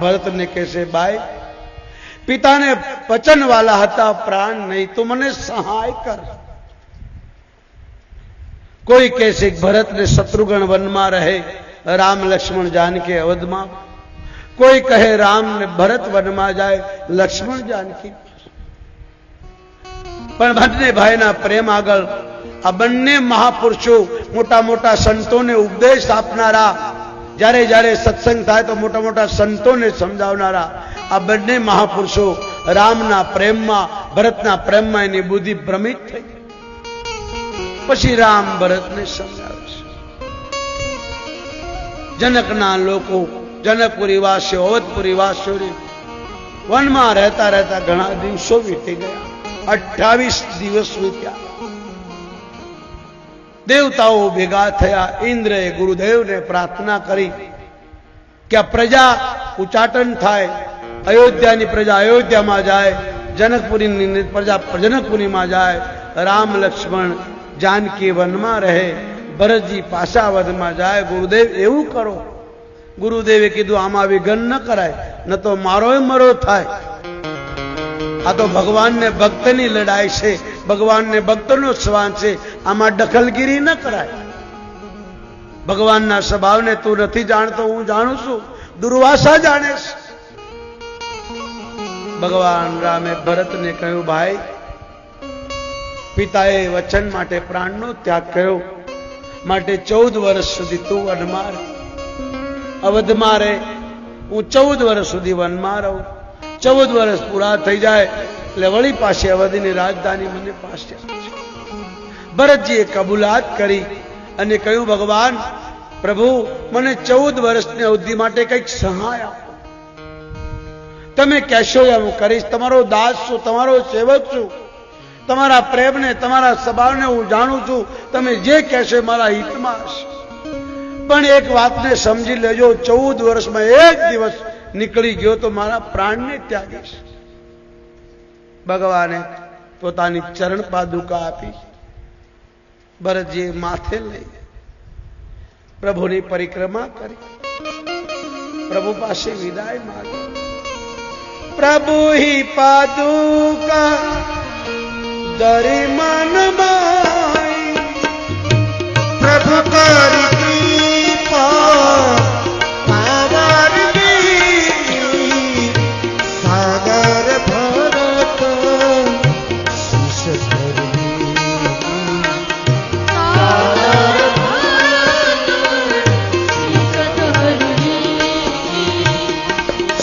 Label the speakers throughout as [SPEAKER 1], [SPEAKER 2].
[SPEAKER 1] भरत ने कैसे बाई पिता ने वचन वाला हता प्राण नहीं तो मने सहाय कर। कोई कैसे भरत ने शत्रुघ्न वन में रहे राम लक्ष्मण जानकी अवध में, कोई कहे राम ने भरत वन में जाए लक्ष्मण जानकी। पण बंने भाईना प्रेम आगळ आ बंने महापुरुषो मोटा मोटा संतों ने उपदेश आपनारा, जारे जारे सत्संग थाय तो मोटा मोटा संतों ने समझावनारा आ बंने महापुरुषो रामना प्रेम में भरतना प्रेम में एनी बुद्धि भ्रमित थई। पछी राम भरत ने समझावे छे। जनकना लोको जनकपुरी वासियों अवधपुरी वासियों वन में रहता रहता घणा दिवसों वीती गया। 28 दिवस वीत्या। देवताओं भेगा थया। इंद्रे गुरुदेव ने प्रार्थना करी कि प्रजा उच्चाटन थाय, अयोध्या नी प्रजा अयोध्या में जाए, जनकपुरी नी प्रजा जनकपुरी में जाए, राम लक्ष्मण जानकी वन में रहे, भरत जी पाछा वध में जाए। गुरुदेव एवं करो। गुरुदेवे कीधु आमा विघन न कराय, न तो मारो मरो थाय। आ तो भगवान ने भक्त नी लड़ाई से, भगवान ने भक्त नो स्वान से, आमा दखलगिरी न कराय। भगवान ना स्वभाव ने तू नहीं जानतो, हूँ जाणु छू, दुर्वासा जाने। भगवान रामे भरत ने कहू भाई पिताए वचन माटे प्राणनो त्याग कर्यो, माटे 14 वर्ष सुधी तू वनमा रहे, अवध में रहे। हूँ 14 वर्ष सुधी वन में रहूं। 14 वर्ष पूरा थई जाए એટલે વળી પાછી અવધની રાજધાની મને પાછે। ભરતજીએ કબૂલાત કરી અને કહ્યું ભગવાન પ્રભુ મને 14 વર્ષની અવધિ માટે કંઈક સહાય આપો। તમે કહેશો એમ હું કરીશ। તમારો દાસ છું, તમારો સેવક છું, તમારા પ્રેમને તમારા સ્વભાવને હું જાણું છું। તમે જે કહેશો મારા હિતમાં હશે। પણ એક વાતને સમજી લેજો, 14 વર્ષમાં એક દિવસ નીકળી ગયો તો મારા પ્રાણને ત્યાગીશ। ભગવાને પોતાની ચરણ પાદુકા આપી। ભરતજીએ માથે લઈ પ્રભુની પરિક્રમા કરી, પ્રભુ પાસે વિદાય માંગી। પ્રભુ ही पादुका दरि मन माई,
[SPEAKER 2] प्रभु करि कृपा पावर दीनी, सागर भरत शीश धरि। सागर भरत शीश धरि,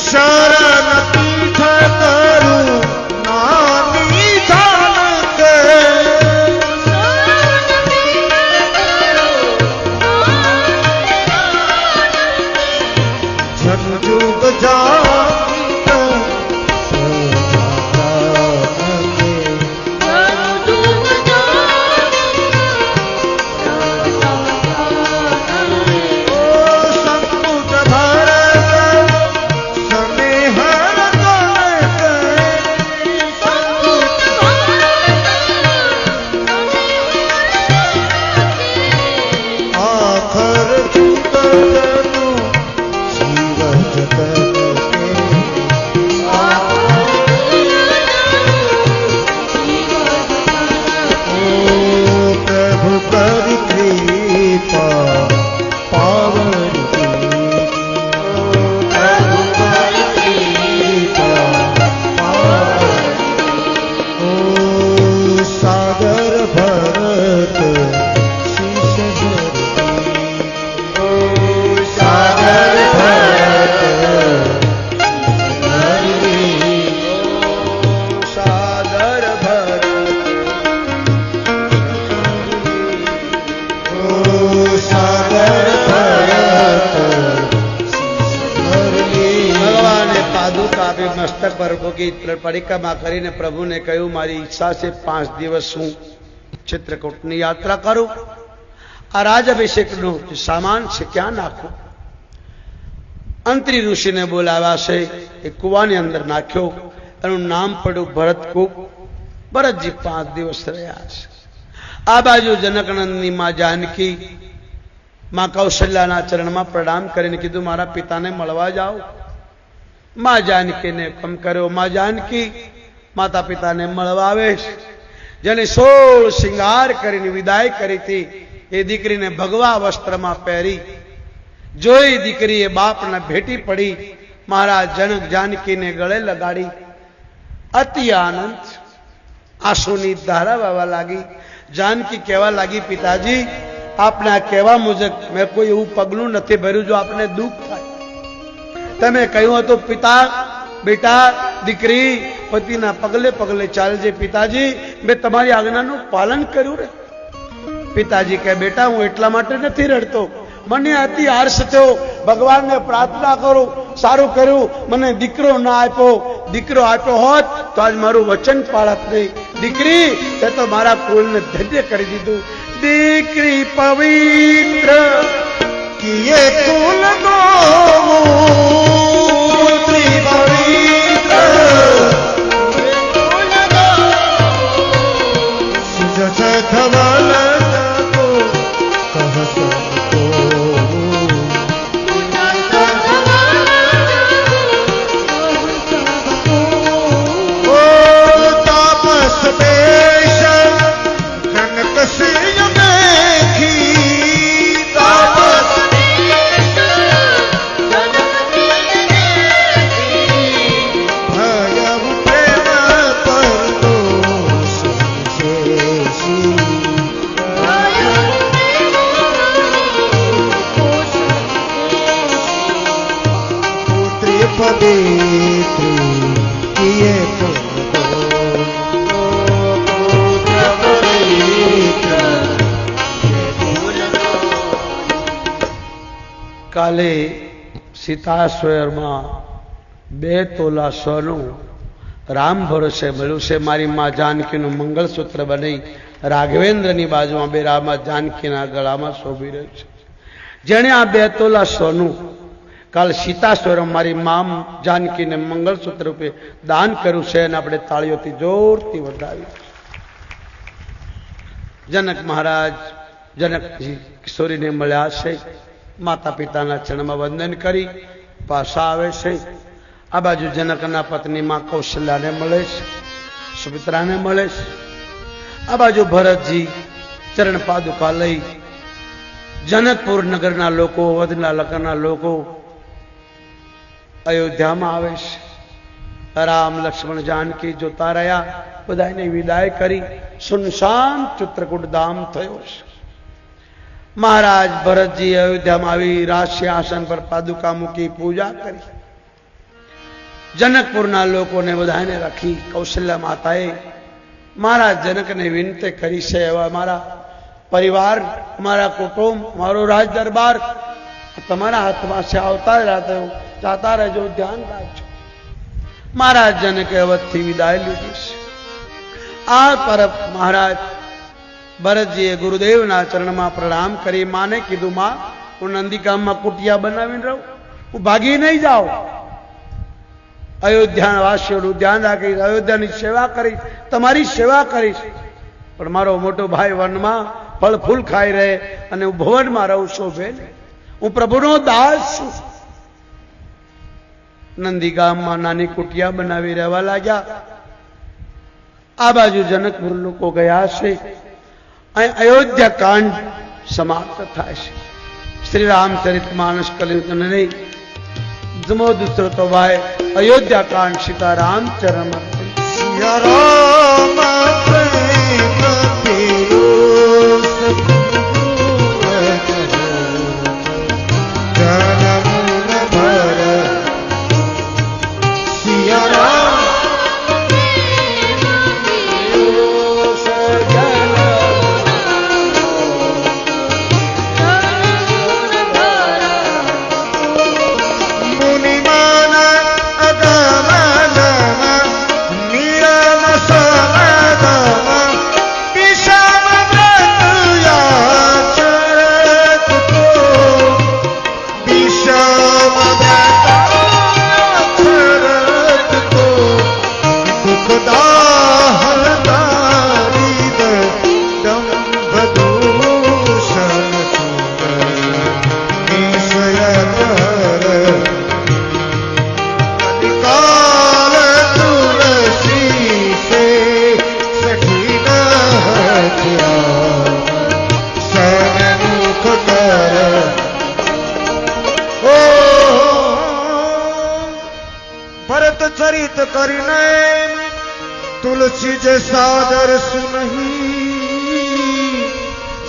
[SPEAKER 2] शरण पीठ करु नामी धान के। जुग जात संकुट भरत स्नेह आखर जुगनु जीव जगत प्रभु करि कृपा पावन दीनी। प्रभु करि कृपा पावन दीनी। सागर भरत शीश धरि। सागर भरत शीश धरि।
[SPEAKER 1] सागर भरत
[SPEAKER 2] सागर भरत शीश धरि।
[SPEAKER 1] ભગવાને પાદુકા આપી મસ્તક પર મૂકી પરિક્રમા કરીને પ્રભુને કહ્યું મારી ઈચ્છા છે 5 દિવસ હું ચિત્રકૂટની યાત્રા કરું। આ રાજઅભિષેકનો સામાન છે ક્યાં નાખું? અંત્રી ઋષિને બોલાવ્યા છે, એ કુવાની અંદર નાખ્યો, એનું નામ પડ્યું ભરતકૂપ। ભરતજી 5 દિવસ રહ્યા છે। આ બાજુ જનકનંદની માં જાનકી માં કૌશલ્યાના ચરણમાં પ્રણામ કરીને કીધું મારા પિતાને મળવા જાઓ। માં જાનકીને કમ કર્યો. માં જાનકી માતા પિતાને મળવા આવે છે. જેને 16 શિંગાર કરીને વિદાય કરી હતી એ દીકરીને ભગવા વસ્ત્રમાં પહેરી જોઈ દીકરીએ બાપને ભેટી પડી. મહારાજ જનક જાનકીને ગળે લગાડી. અતિ આનંદ, આંસુની ધારા વહેવા લાગી. જાનકી કહેવા લાગી, પિતાજી આપના કહેવા મુજબ મેં કોઈ એવું પગલું નથી ભર્યું જો આપને દુઃખ થાય. તમે કહ્યું હતું પિતા બેટા દીકરી પતિના પગલે પગલે ચાલજે. પિતાજી મેં તમારી આજ્ઞાનું પાલન કર્યું રે. પિતાજી કહે બેટા હું એટલા માટે નથી રડતો, મને અતિ હર્ષ થયો. ભગવાનને પ્રાર્થના કરું, સારું કર્યું મને દીકરો ના આપ્યો. દીકરો આપ્યો હોત તો આજ મારું વચન પાળત નહીં. દીકરી તે તો મારા કુળને ધન્ય કરી દીધું. દીકરી પવિત્ર
[SPEAKER 2] किए कुल को
[SPEAKER 1] કાલે સીતાસ્વરમાં 2 તોલા સોનું રામ ભરોસે મળ્યું છે. મારી માં જાનકીનું મંગળસૂત્ર બની રાઘવેન્દ્રની બાજુમાં બે રામા જાનકીના ગળામાં શોભી રહ્યું છે. જેણે આ 2 તોલા સોનું કાલ સીતાસ્વરમાં મારી માં જાનકીને મંગળસૂત્ર રૂપે દાન કર્યું છે અને આપણે તાળીઓથી જોરથી વધાવી. જનક મહારાજ જનકજી કિશોરીને મળ્યા છે. માતા પિતાના ચરણમાં વંદન કરી પાછા આવે છે. આ બાજુ જનકના પત્ની માં કૌશલ્યાને મળે છે, સુમિત્રાને મળે છે. આ બાજુ ભરતજી ચરણ પાદુકા લઈ જનકપુર નગરના લોકો, વદના લગ્નના લોકો અયોધ્યામાં આવે છે. રામ લક્ષ્મણ જાનકી જોતા રહ્યા, બધાને વિદાય કરી સુનસાન ચિત્રકૂટ ધામ થયો છે. મહારાજ ભરતજી અયોધ્યામાં આવી રાષ્ટ્રીય આસન પર પાદુકા મૂકી પૂજા કરી. જનકપુરના લોકોને બધાને રાખી કૌશલ્યા માતાએ મહારાજ જનકને વિનંતી કરી છે, એવા મારા પરિવાર, મારા કુટુંબ, મારો રાજ દરબાર તમારા હાથમાં છે, આવતા રહેતા જાતા રહેજો, ધ્યાન રાખજો. મહારાજ જનકે અવધથી વિદાય લીધી છે. આ તરફ મહારાજ ભરતજીએ ગુરુદેવના ચરણમાં પ્રણામ કરી માને કીધું, માં હું નંદીગામમાં કુટિયા બનાવીને રહું, હું ભાગી નહીં જાઉં. અયોધ્યા વાસીઓનું ધ્યાન રાખીશ, અયોધ્યાની સેવા કરીશ, તમારી સેવા કરીશ. પણ મારો મોટો ભાઈ વનમાં ફળ ફૂલ ખાઈ રહે અને હું ભવનમાં રહું શોભે નહીં. હું પ્રભુનો દાસ છું. નંદીગામમાં નાની કુટિયા બનાવી રહેવા લાગ્યા. આ બાજુ જનકપુર લોકો ગયા છે. અયોધ્યા કાંડ સમાપ્ત થાય છે. શ્રી રામચરિત માનસ કલ્યુતન નહીં જમો દૂસરો તો ભાઈ અયોધ્યા કાંડ સીતારામ ચરણ
[SPEAKER 2] करने तुलसी जे सादर सुनही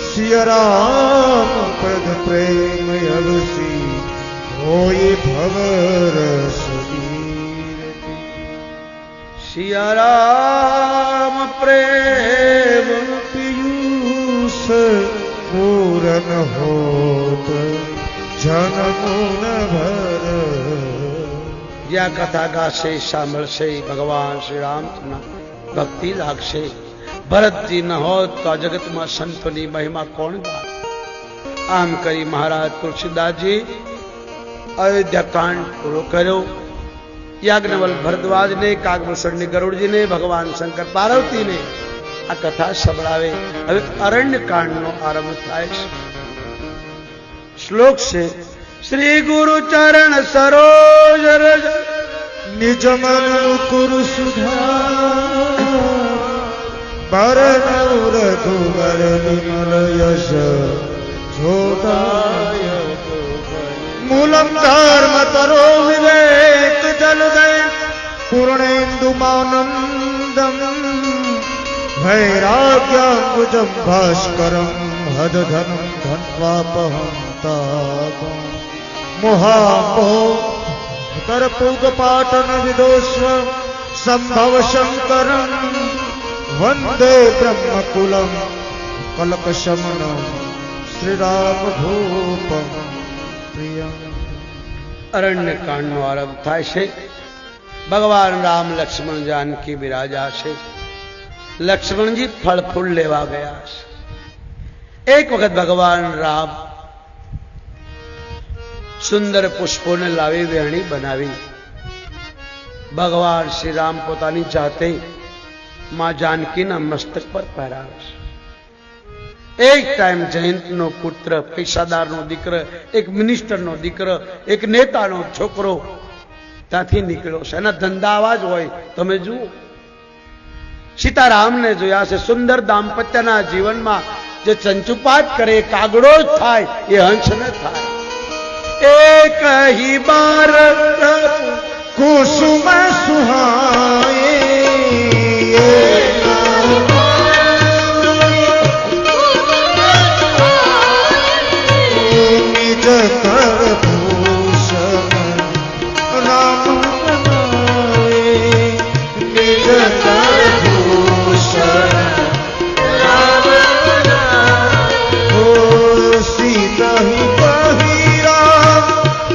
[SPEAKER 2] सिया राम पद प्रेम अवसी होई भवर
[SPEAKER 1] सिया राम प्रेम
[SPEAKER 2] पीयूष पूरन होत जन्म न भर।
[SPEAKER 1] या कथा गाशे સાંભળશે ભગવાન શ્રી રામના ભક્તિ લાગશે। ભરતજી ન હોત તો આ જગતમાં સંતોની મહિમા કોણ ગાય? આમ કરી મહારાજ તુલસીદાસજી અયોધ્યા કાંડ પૂરો કર્યો। યાજ્ઞવલ્ક ભરદ્વાજને, કાગભૂષણને, ગરુડજીને, ભગવાન શંકર પાર્વતીને આ કથા સંભળાવે। હવે અરણ્ય કાંડનો આરંભ થાય છે। શ્લોક છે શ્રી ગુરુ ચરણ સરોજ રજ
[SPEAKER 2] निज मन मुकुर सुधा बरन रघुवर विमल यश जोदाय मूलम धर्म तरो विवेक जलदय पूर्णेन्दु मानंदम वैराग्याम्बुजं भास्करं हदधनं धन्वापहं तापं मोहामोह करपूग पाटन विदोस्व संभव शंकरं वंदे ब्रह्मकुलं कलक शमनं श्री राम भूपं प्रियं।
[SPEAKER 1] અરણ્ય કાંડનો આરંભ થાય છે। ભગવાન રામ લક્ષ્મણ જાનકી બિરાજા છે। લક્ષ્મણજી ફળ ફૂલ લેવા ગયા છે। એક વખત ભગવાન રામ સુંદર પુષ્પોને લાવી વેણી બનાવી ભગવાન શ્રી રામ પોતાની જાતે માં જાનકીના મસ્તક પર પહેરાવે છે। એક ટાઈમ જયંતનો પુત્ર, પૈસાદારનો દીકરો, એક મિનિસ્ટરનો દીકરો, એક નેતાનો છોકરો ત્યાંથી નીકળ્યો છે। એના ધંધા આવા જ હોય। તમે જુઓ, સીતારામને જોયા છે। સુંદર દાંપત્યના જીવનમાં જે ચંચુપાત કરે એ કાગડો જ થાય, એ હંસ ન થાય। एक ही बार
[SPEAKER 2] कुसुम सुहाए निज कर भूषण राम बनाए निज कर भूषण राम बनाए हो सीता ही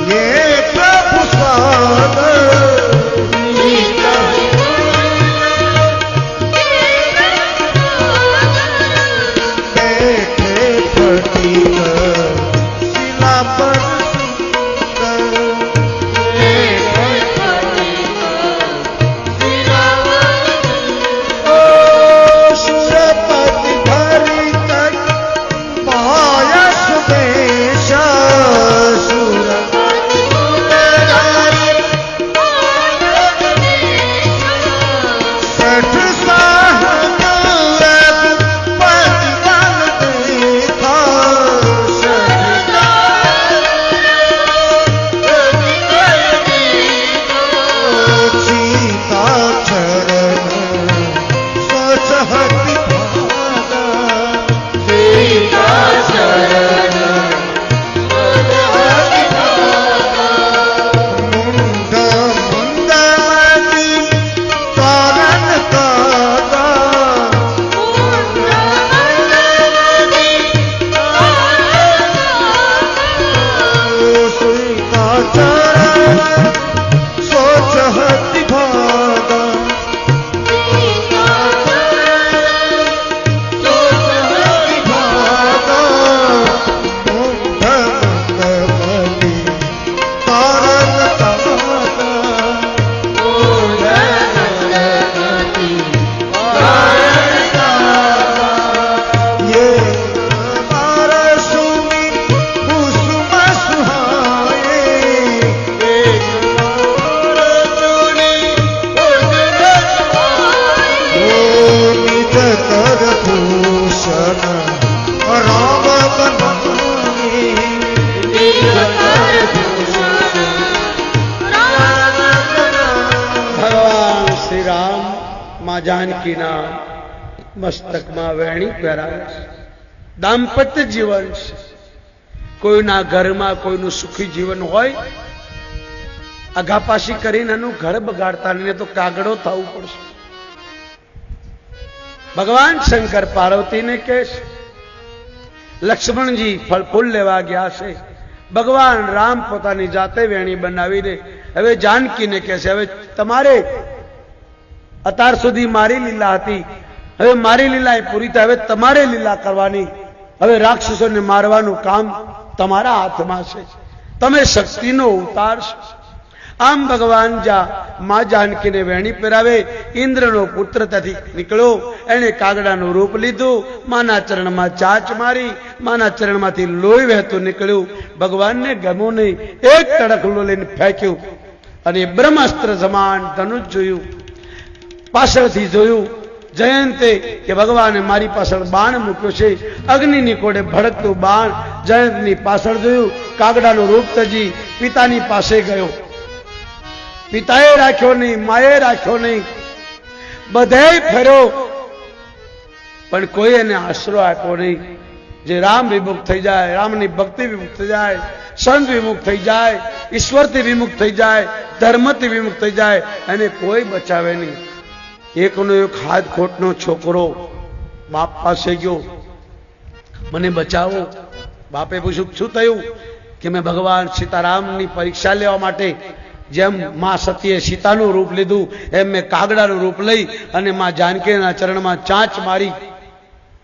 [SPEAKER 2] ये प्रभु सागर
[SPEAKER 1] जानकीना मस्तकમાં વેણી પહેરાવે છે. દાંપત્ય જીવન છે. કોઈના ઘરમાં કોઈનું સુખી જીવન હોય, આઘાપાછી કરીને એનું ઘર બગાડતા નહીં તો કાગડો થવું પડશે. ભગવાન શંકર પાર્વતીને કહે છે, લક્ષ્મણજી ફળ ફૂલ લેવા ગયા છે. ભગવાન રામ પોતાની જાતે વેણી બનાવીને હવે જાનકીને કહે છે, હવે તમારે અત્યાર સુધી મારી લીલા હતી, હવે મારી લીલા એ પૂરી થાય, હવે તમારે લીલા કરવાની. હવે રાક્ષસોને મારવાનું કામ તમારા હાથમાં છે, તમે શક્તિનો અવતાર છો. આમ ભગવાન મા જાનકીને વેણી પહેરાવે. ઇન્દ્રનો પુત્ર ત્યાંથી નીકળ્યો, એને કાગડાનું રૂપ લીધું, માના ચરણમાં ચાંચ મારી, માના ચરણમાંથી લોહી વહેતું નીકળ્યું. ભગવાનને ગમ્યું નહીં, એક તડકલો લઈને ફેંક્યું અને બ્રહ્માસ્ત્ર સમાન ધનુષ જોયું. પાછળથી જોયું જયંતે કે ભગવાને મારી પાછળ બાણ મૂક્યો છે, અગ્નિની કોડે ભડકતું બાણ. જયંતની પાછળ જોયું, કાગડાનું રૂપ તજી પિતાની પાસે ગયો. પિતાએ રાખ્યો નહીં, માએ રાખ્યો નહીં, બધે ફર્યો પણ કોઈ એને આશરો આપ્યો નહીં. જે રામ વિમુખ થઈ જાય, રામની ભક્તિ વિમુખ થઈ જાય, સંત વિમુખ થઈ જાય, ઈશ્વરથી વિમુખ થઈ જાય, ધર્મથી વિમુખ થઈ જાય, એને કોઈ બચાવે નહીં. એકનો એક હાથ ખોટનો છોકરો બાપ પાસે ગયો, મને બચાવો. બાપે પૂછ્યું શું થયું? કે મેં ભગવાન સીતારામની પરીક્ષા લેવા માટે જેમ માં સતીએ સીતાનું રૂપ લીધું એમ મેં કાગડાનું રૂપ લઈ અને માં જાનકીના ચરણમાં ચાંચ મારી.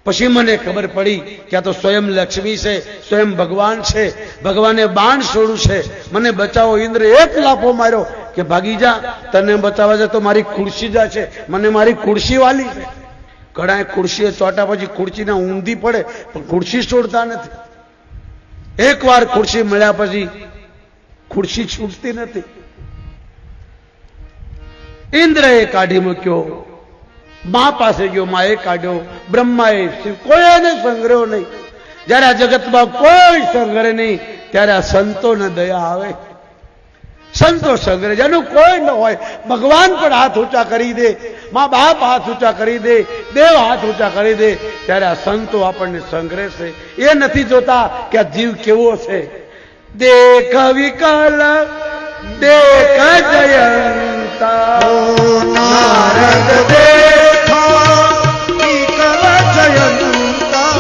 [SPEAKER 1] પછી મને ખબર પડી કે આ તો સ્વયં લક્ષ્મી છે, સ્વયં ભગવાન છે. ભગવાને બાણ છોડ્યું છે, મને બચાવો. ઇન્દ્ર એક લાફો માર્યો કે ભાગી જા, તને બચાવવા જાય તો મારી ખુરશી જા છે, મને મારી ખુરશી વાલી છે. ઘણા ખુરશીએ ચોટા પછી ખુરશીને ઊંધી પડે પણ ખુરશી છોડતા નથી. એકવાર ખુરશી મળ્યા પછી ખુરશી છૂટતી નથી. ઇન્દ્રએ કાઢી મૂક્યો, મા પાસે ગયો, માએ કાઢ્યો, બ્રહ્માએ, કોઈ એને સંગ્રહ્યો નહીં. જયારે આ જગતમાં કોઈ સંગ્રહ નહીં ત્યારે આ સંતોને દયા આવે. સંતો સંગ્રહ જેનું કોઈ ન હોય, ભગવાન પણ હાથ ઊંચા કરી દે, મા બાપ હાથ ઊંચા કરી દે, દેવ હાથ ઊંચા કરી દે, ત્યારે આ સંતો આપણને સંગ્રહ છે. એ નથી જોતા કે આ જીવ કેવો છે. દેખ વિકલ દેખ જયંતા નારદ દેખા વિકલ જયંતા,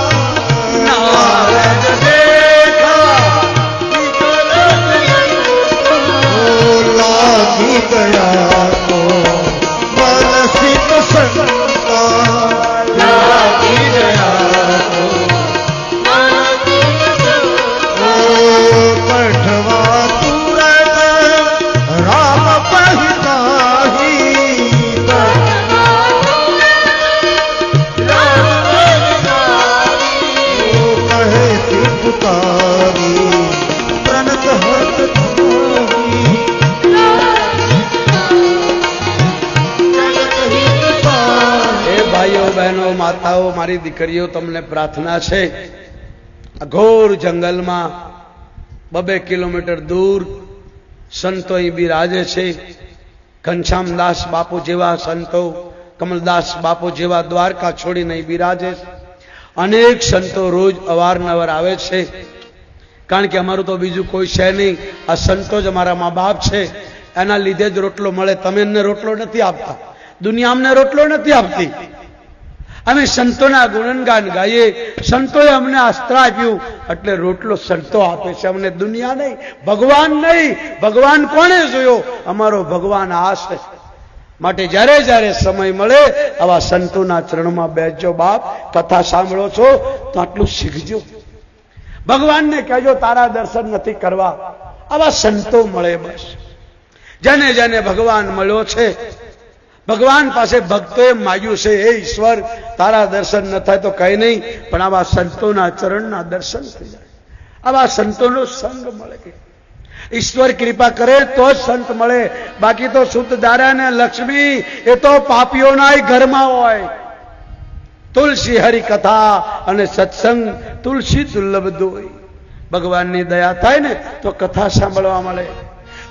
[SPEAKER 1] નારદ દેખા વિકલ જયંતા, લાગી ગયા તો બરસિત સંતા, લાગી ગયા તો પઠવા તુરત રામ પહિતાહી, કહે સિદ્ધકારી પ્रणत હત તુહી. એ ભાઈઓ બહેનો માતાઓ મારી દીકરીઓ તમને પ્રાર્થના છે, ઘોર જંગલમાં 2 કિલોમીટર દૂર સંતો અહીં બિરાજે છે. ઘનશ્યામદાસ બાપુ જેવા સંતો, કમલદાસ બાપુ જેવા દ્વારકા છોડીને અહીં બિરાજે છે. અનેક સંતો રોજ અવારનવાર આવે છે, કારણ કે અમારું તો બીજું કોઈ છે નહીં. આ સંતો જ અમારા મા બાપ છે, એના લીધે જ રોટલો મળે. તમે અમને રોટલો નથી આપતા, દુનિયા અમને રોટલો નથી આપતી. અમે સંતોના ગુણગાન ગાઈએ, સંતોએ અમને અસ્ત્ર આપ્યું એટલે રોટલો સંતો આપે છે, અમને દુનિયા નહીં, ભગવાન નહીં. ભગવાન કોણે જોયો? અમારો ભગવાન આ છે. માટે જ્યારે જ્યારે સમય મળે આવા સંતોના ચરણમાં બેસજો. બાપ કથા સાંભળો છો તો આટલું શીખજો. ભગવાનને કહેજો તારા દર્શન નથી કરવા, આવા સંતો મળે. બસ જેને જેને ભગવાન મળ્યો છે, ભગવાન પાસે ભક્તોએ માગ્યું છે, હે ઈશ્વર તારા દર્શન ન થાય તો કઈ નહીં, પણ આવા સંતોના ચરણના દર્શન થઈ જાય, આવા સંતોનો સંગ મળે. ઈશ્વર કૃપા કરે તો જ સંત મળે, બાકી તો શુદ્ધ દારા ને લક્ષ્મી એ તો પાપીઓના ઘરમાં હોય. તુલસી હરિ કથા અને સત્સંગ તુલસી દુર્લભ દોય. ભગવાનની દયા થાય ને તો કથા સાંભળવા મળે.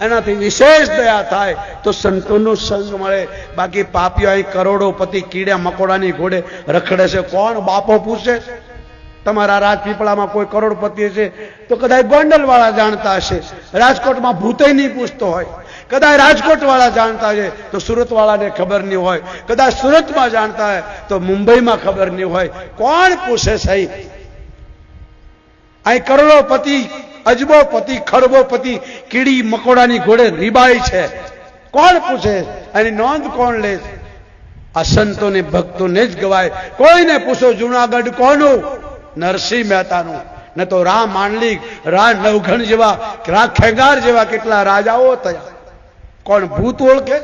[SPEAKER 1] એનાથી વિશેષ દયા થાય તો સંતોનો સંગ મળે. બાકી પાપીઓ અહીં કરોડોપતિ કીડા મકોડાની ઘોડે રખડે છે. કોણ બાપો પૂછે? તમારા રાજપીપળામાં કોઈ કરોડપતિ હશે તો કદાચ ગોંડલ વાળા જાણતા હશે. રાજકોટમાં ભૂતે નહીં પૂછતો હોય. કદાચ રાજકોટ વાળા જાણતા હશે તો સુરત વાળાને ખબર નહીં હોય. કદાચ સુરતમાં જાણતા હોય તો મુંબઈમાં ખબર નહીં હોય. કોણ પૂછે સહી? અહીં કરોડોપતિ, અજબોપતિ, ખરબોપતિ કીડી મકોડાની ઘોડે રીબાઈ છે. કોણ પૂછે? એની નોંધ કોણ લે? આ સંતોને ભક્તોને જ ગવાય. કોઈને પૂછો જુનાગઢ કોનું? નરસિંહ મહેતાનું. ન તો રામ માંડલિક, રા નવઘણ જેવા, રા ખેગાર જેવા કેટલા રાજાઓ થયા. કોણ ભૂત ઓળખે?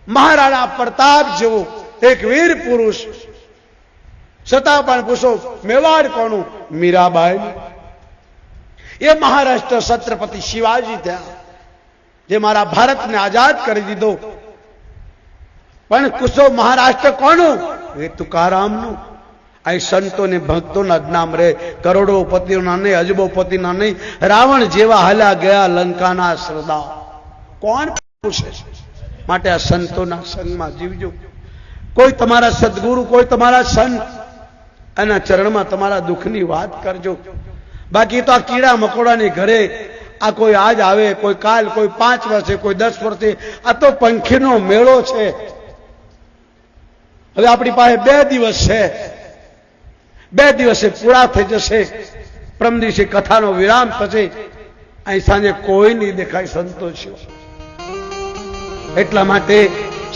[SPEAKER 1] મહારાણા પ્રતાપ જેવો એક વીર પુરુષ, છતાં પણ પૂછો મેવાડ કોનું? મીરાબાઈ. એ મહારાષ્ટ્ર છત્રપતિ શિવાજી થયા, જે મારા ભારતને આઝાદ કરી દીધો. પણ પૂછો મહારાષ્ટ્ર કોનું? એ તુકારામનું. અહીં સંતોને ભક્તોના જ નામ રહે. કરોડોપતિઓના નહીં, અજબોપતિના નહીં. રાવણ જેવા હલ્યા ગયા લંકાના શ્રદ્ધા. કોણ પૂછે? માટે આ સંતોના સંગમાં જીવજો. કોઈ તમારા સદગુરુ, કોઈ તમારા સંત, એના ચરણમાં તમારા દુઃખની વાત કરજો. બાકી તો આ કીડા મકોડાની ઘરે આ કોઈ આજ આવે, કોઈ કાલ, કોઈ 5 વર્ષે, કોઈ 10 વર્ષે. આ તો પંખીનો મેળો છે. હવે આપણી પાસે 2 દિવસ છે. 2 દિવસે પૂરા થઈ જશે. પ્રમ દિવસે કથાનો વિરામ થશે. અહીં સાંજે કોઈ નહીં દેખાય સંતોષીઓ. એટલા માટે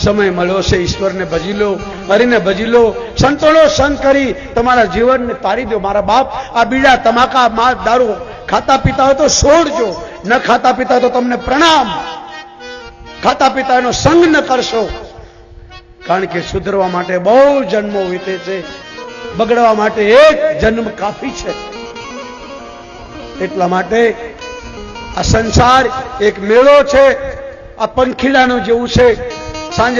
[SPEAKER 1] સમય મળ્યો છે, ઈશ્વરને ભજી લો, હરિને ભજી લો, સંતોનો સંગ કરી તમારા જીવનને તારી દો. મારા બાપ, આ બીડા, તમાકા, માંસ, દારૂ ખાતા પીતા હોય તો છોડજો. ન ખાતા પીતા તો તમને પ્રણામ. ખાતા પીતા એનો સંગ ન કરશો. કારણ કે સુધરવા માટે બહુ જન્મો વીતે છે, બગડવા માટે એક જન્મ કાફી છે. એટલા માટે આ સંસાર એક મેળો છે. આ પંખીડાનું જેવું છે. સાંજ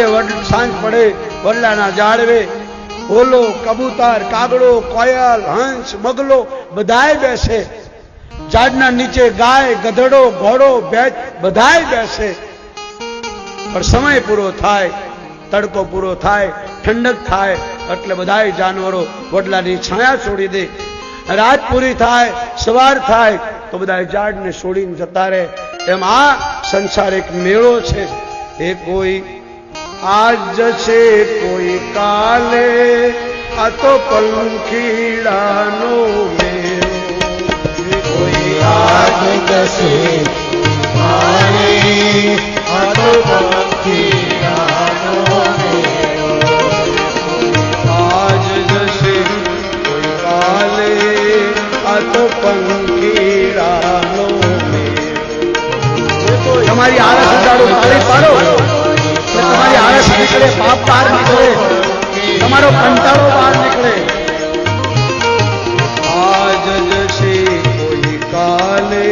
[SPEAKER 1] પડે વડલાના ઝાડવે હોલો, કબૂતર, કાગડો, કોયલ, હંસ, બગલો બધાય બેસે. ઝાડના નીચે ગાય, ગધેડો, ઘોડો, ભેંસ બધાય બેસે. પણ સમય પૂરો થાય, તડકો પૂરો થાય, ઠંડક થાય એટલે બધાય જાનવરો વડલાની છાયા છોડી દે. રાત પૂરી થાય, સવાર થાય તો બધા ઝાડને છોડીને જતા રહે. એમ આ સંસાર એક મેળો છે. એ કોઈ આજ જશે, કોઈ કાલે, આ તો પંખીડાનો મેળો. કોઈ આજ જશે, કાલે, આ તો પંખીડાનો મેળો. આજ જશે, કોઈ કાલે, આ તો પંખીડાનો મેળો. તમારી આળસ ઉડાડો, તાળી પાડો. તમારી આળસ નીકળે, પાપ બહાર નીકળે, તમારો કંટાળો બહાર નીકળે. આજ જશે, કોઈ કાલે,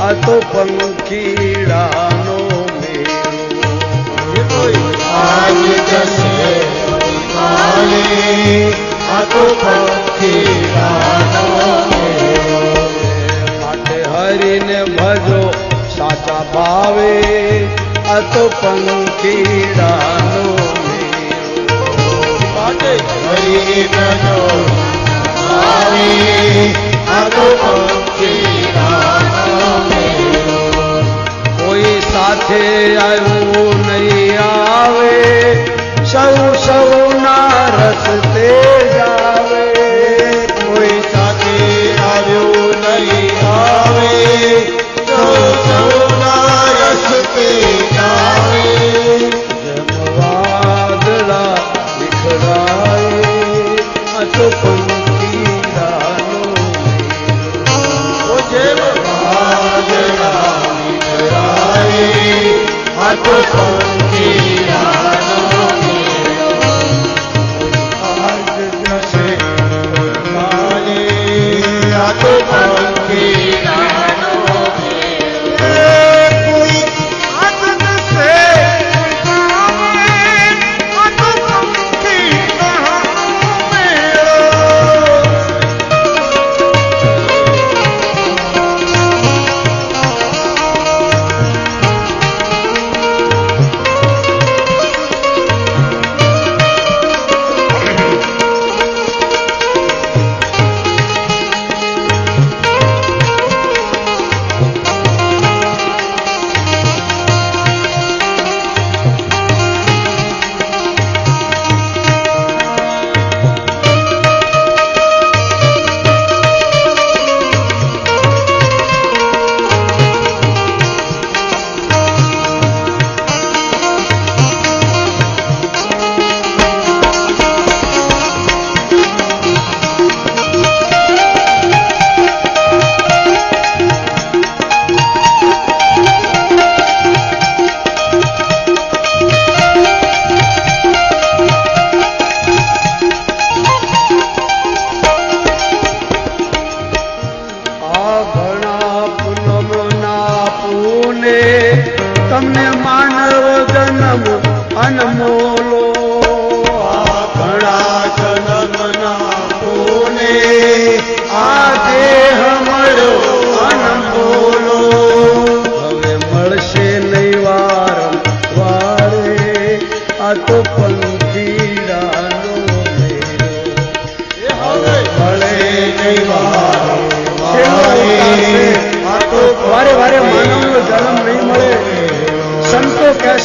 [SPEAKER 1] આ તો પંખીડાનો મેળો. આજ જશે, કાલે, આ તો પંખીડાનો મેળો. માટે હરિને ભજો સાચા ભાવે, આ તો પંખીડાનો મેળો. હરિને ભજો ભાવે, આ તો પંખીડાનો મેળો. કોઈ સાથે આવ્યું નહીં આવે, સૌ સૌના રસ્તે જાવે. કોઈ સાથે આવ્યું નહીં આવે, સૌ સૌના રસ્તે જાવે. જેમ વાદળા વિખરાય, આ તો પંખીડાનો મેળો. જેમ વાદળા વિખરાય, આ તો પંખીડાનો મેળો. આજ જશે, કાલે, આ તો પંખીડાનો મેળો. કોઈ આજ જશે, કાલે, આ તો પંખીડાનો મેળો.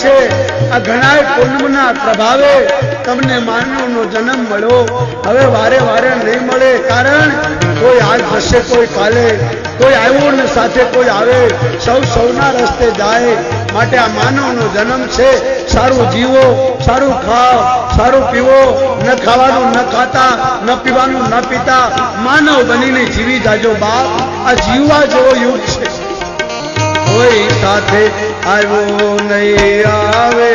[SPEAKER 1] છે આ ઘણા પૂનમના પ્રભાવે તમને માનવનો જન્મ મળ્યો. હવે વારે વારે નહીં મળે, કારણ કોઈ આજ હશે, કોઈ કાલે, કોઈ આવ્યું ને સાથે કોઈ આવે, સૌ સૌના રસ્તે જાય. માટે આ માનવનો જન્મ છે. સારું જીવો, સારું ખાઓ, સારું પીવો, ન ખાવાનું ન ખાતા, ન પીવાનું ન પીતા, માનવ બનીને જીવી જાજો બાપ. આ જીવવા જેવો યુગ છે. કોઈ સાથે આવ્યો નહીં આવે,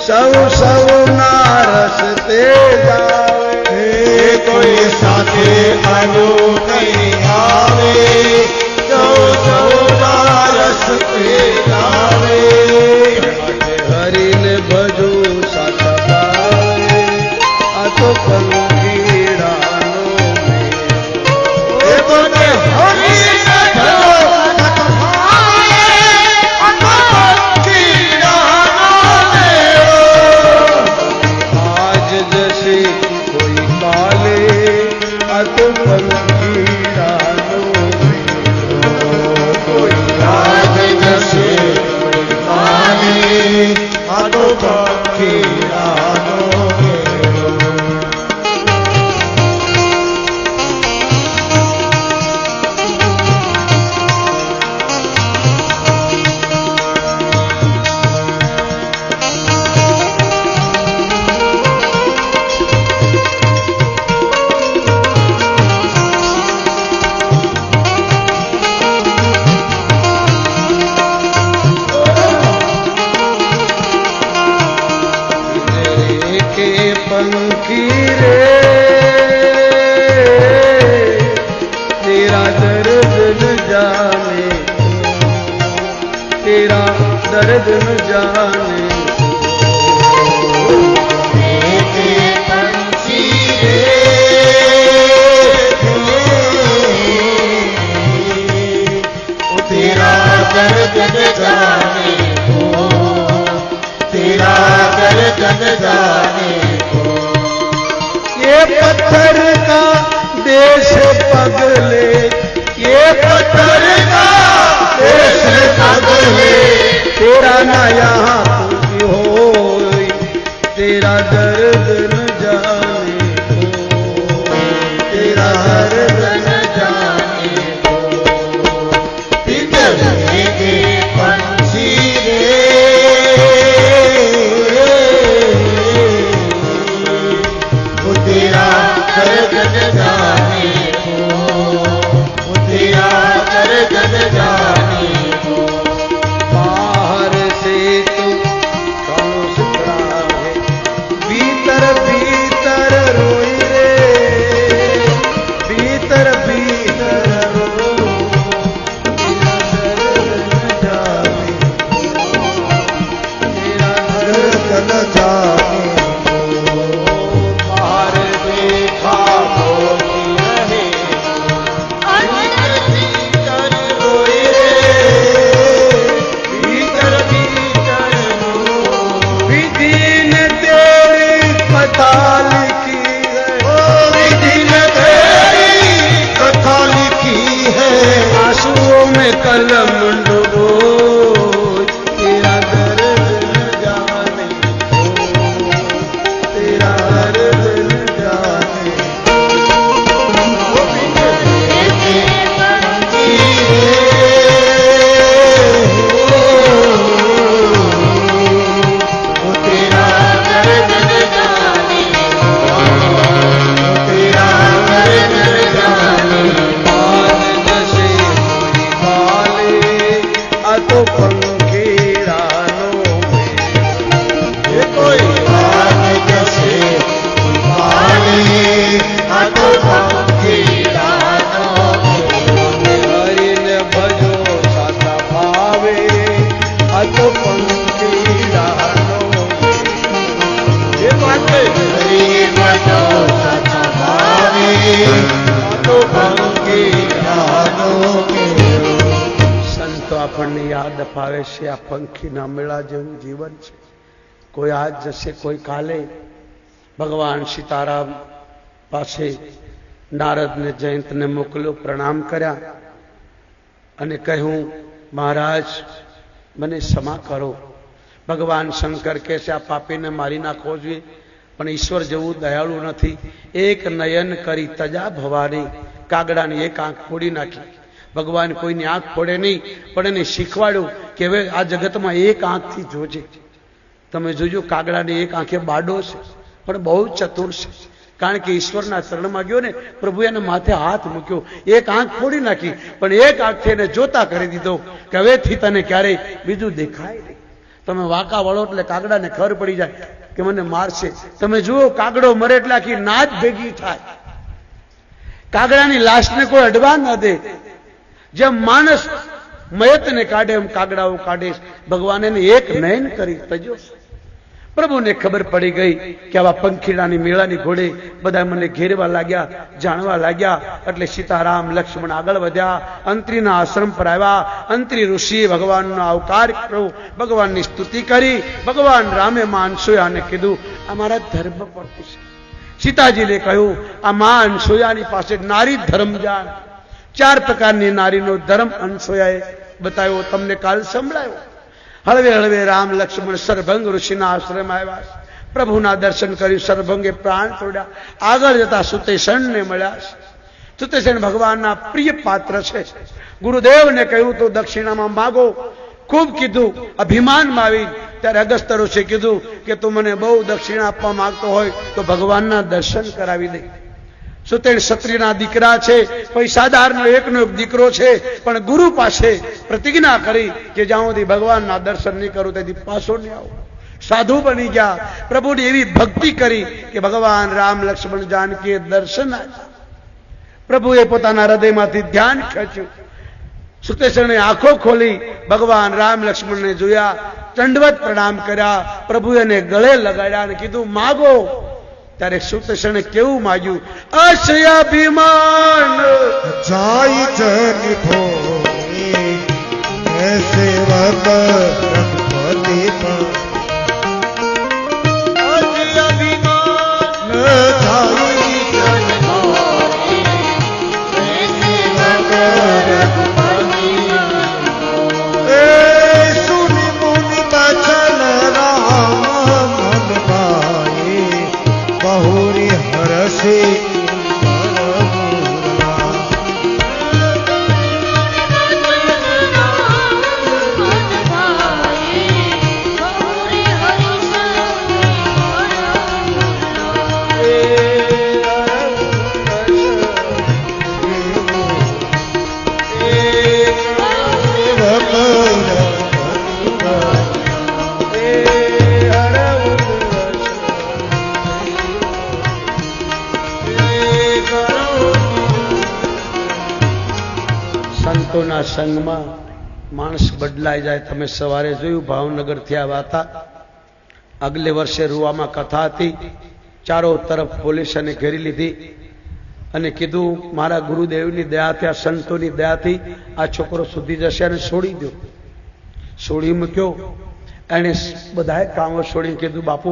[SPEAKER 1] સૌ સૌના રસ્તે જાવે.
[SPEAKER 2] કોઈ સાથે આવ્યો નહીં આવે, સૌ સૌના રસ્તે જાવે.
[SPEAKER 1] હરીને ભજો સાચા ભાવે, આ તો પંખીડાનો મેળો. આજ જશે કોઈ કાલે, આ તો પંખીડાનો મેળો.
[SPEAKER 2] કોઈ રાત જશે કોઈ કાલે, આ તો પંખીડાનો મેળો.
[SPEAKER 1] पंखी रे तेरा दर्द न जाने, तेरा दर्द न जाने.
[SPEAKER 2] तेरा दर्द न जाने को, तेरा दर्द न जाने को.
[SPEAKER 1] ये पत्थर का देश पगले, ये पत्थर का देश पगले, तेरा ना यहाँ कोई हो, तेरा दर्द न जाने को, तेरा दर्द न जाने को.
[SPEAKER 2] पिंजरे के पंछी रे, वो तेरा दर्द न जाने को, वो तेरा दर्द न जाने को.
[SPEAKER 1] बाहर से तो खामोश खड़ा है, भीतर भीतर रोई रे, भीतर भीतर रो. तेरा दर्द न जाने, तेरा
[SPEAKER 2] दर्द न जाने को.
[SPEAKER 1] बाहर देखा होती रहे, भीतर भीतर रोई रे, भीतर भीतर रो. विधि ने तेरी कथा लिखी है,
[SPEAKER 2] विधि ने तेरी कथा लिखी है,
[SPEAKER 1] आंसुओं में कलम डुबो. तेरा दर्द न जाने को, तेरा दर्द न जाने को.
[SPEAKER 2] वो तेरा दर्द न जाने को, तेरा दर्द न जाने को.
[SPEAKER 1] आज जैसे कोई काले, आ तो पंखीड़ानो में.
[SPEAKER 2] ये कोई बात जैसे कोई पाले, आ तो पंखीड़ानो में.
[SPEAKER 1] हरिने भजो साचा भावे, आ तो पंखीड़ानो में. ये बात है.
[SPEAKER 2] हरि भजो सचा भावे, आ तो पंखीड़ानो में.
[SPEAKER 1] સંતો આપણને યાદ અપાવે છે આ પંખીના મેળા જેવું જીવન છે. કોઈ આજ જશે કોઈ કાલે. ભગવાન સીતારામ પાસે નારદને જયંતને મોકલ્યો, પ્રણામ કર્યા અને કહ્યું, મહારાજ મને ક્ષમા કરો, ભગવાન શંકર કહે છે આ પાપીને મારી નાખવો જોઈએ, પણ ઈશ્વર જેવું દયાળુ નથી. એક નયન કરી તજા ભવાની, કાગડાની એક આંખ ફોડી નાખી. ભગવાન કોઈની આંખ ફોડે નહીં, પણ એને શીખવાડ્યું કે હવે આ જગતમાં એક આંખથી જોજે. તમે જોજો કાગડાની એક આંખે બાડો છે, પણ બહુ ચતુર છે. કારણ કે ઈશ્વરના ચરણમાં ગયો ને, પ્રભુ એને માથે હાથ મૂક્યો, એક આંખ ફોડી નાખી, પણ એક આંખથી એને જોતા કરી દીધો કે હવેથી તને ક્યારેય બીજું દેખાય નહીં. તમે વાંકા વળો એટલે કાગડાને ખબર પડી જાય કે મને મારશે. તમે જુઓ કાગડો મરે એટલે આખી નાચ ભેગી થાય. કાગડાની લાશને કોઈ અડવા ન દે. જેમ માણસ મયતને કાઢે એમ કાગડાઓ કાઢે. ભગવાન એને એક નયન કરી તજો. પ્રભુને ખબર પડી ગઈ કે આવા પંખીડાની મેળાની ઘોડે બધા મને ઘેરવા લાગ્યા, જાણવા લાગ્યા. એટલે સીતારામ લક્ષ્મણ આગળ વધ્યા, અંત્રીના આશ્રમ પર આવ્યા. અંત્રી ઋષિએ ભગવાનનો આવકાર કર્યો, ભગવાનની સ્તુતિ કરી. ભગવાન રામે માં અનસૂયાને કીધું આ મારા ધર્મ પરથી છે. સીતાજીને કહ્યું આ માં અનસૂયાની પાસે નારી ધર્મ જાણ. 4 પ્રકારની નારીનો ધર્મ અનસૂયાએ બતાવ્યો, તમને કાલ સંભળાયો. હળવે હળવે રામ લક્ષ્મણ સરભંગ ઋષિના આશ્રમ આવ્યા. પ્રભુના દર્શન કર્યું. સરભંગે પ્રાણ છોડ્યા. આગળ જતા સુતેષણને મળ્યા. સુતેષણ ભગવાનના પ્રિય પાત્ર છે. ગુરુદેવને કહ્યું તો દક્ષિણામાં માગો. ખૂબ કીધું, અભિમાનમાં આવી. ત્યારે અગસ્ત્ય ઋષિએ કીધું કે તું મને બહુ દક્ષિણા આપવા માંગતો હોય તો ભગવાનના દર્શન કરાવી દે. સુતેણ ક્ષત્રિયના દીકરા છે, પૈસાદારનો એકનો એક દીકરો છે, પણ ગુરુ પાસે પ્રતિજ્ઞા કરી કે જ્યાં સુધી ભગવાનના દર્શન નહીં કરું તેથી પાછો નહીં આવું. સાધુ બની ગયા. પ્રભુની એવી ભક્તિ કરી કે ભગવાન રામ લક્ષ્મણ જાનકીએ દર્શન આપ્યા. પ્રભુએ પોતાના હૃદયમાંથી ધ્યાન ખેંચ્યું. સુતેષણે આંખો ખોલી ભગવાન રામ લક્ષ્મણને જોયા, દંડવત પ્રણામ કર્યા. પ્રભુએ એને ગળે લગાડ્યા અને કીધું માગો. ત્યારે સુતેષણે કેવું માગ્યું, અક્ષયાભિમાન
[SPEAKER 2] જાય જની ભોરી એસે વક રઘુપતિ પર અક્ષયાભિમાન જાય જની ભોરી એસે વક રઘુપતિ એ સુની મુનિ બચન રામ મન ભાઈ बहुरी हरसी
[SPEAKER 1] સંતોના સંગમાં માણસ બદલાઈ જાય. તમે સવારે જોયું ભાવનગરથી આવ્યા હતા. આગલે વર્ષે રૂવામાં કથા હતી. ચારો તરફ પોલીસને ઘેરી લીધી અને કીધું મારા ગુરુદેવની દયાથી, આ સંતોની દયાથી આ છોકરો સુધી જશે અને છોડી દો. છોડી મૂક્યો. એને બધાએ કામો છોડીને કીધું બાપુ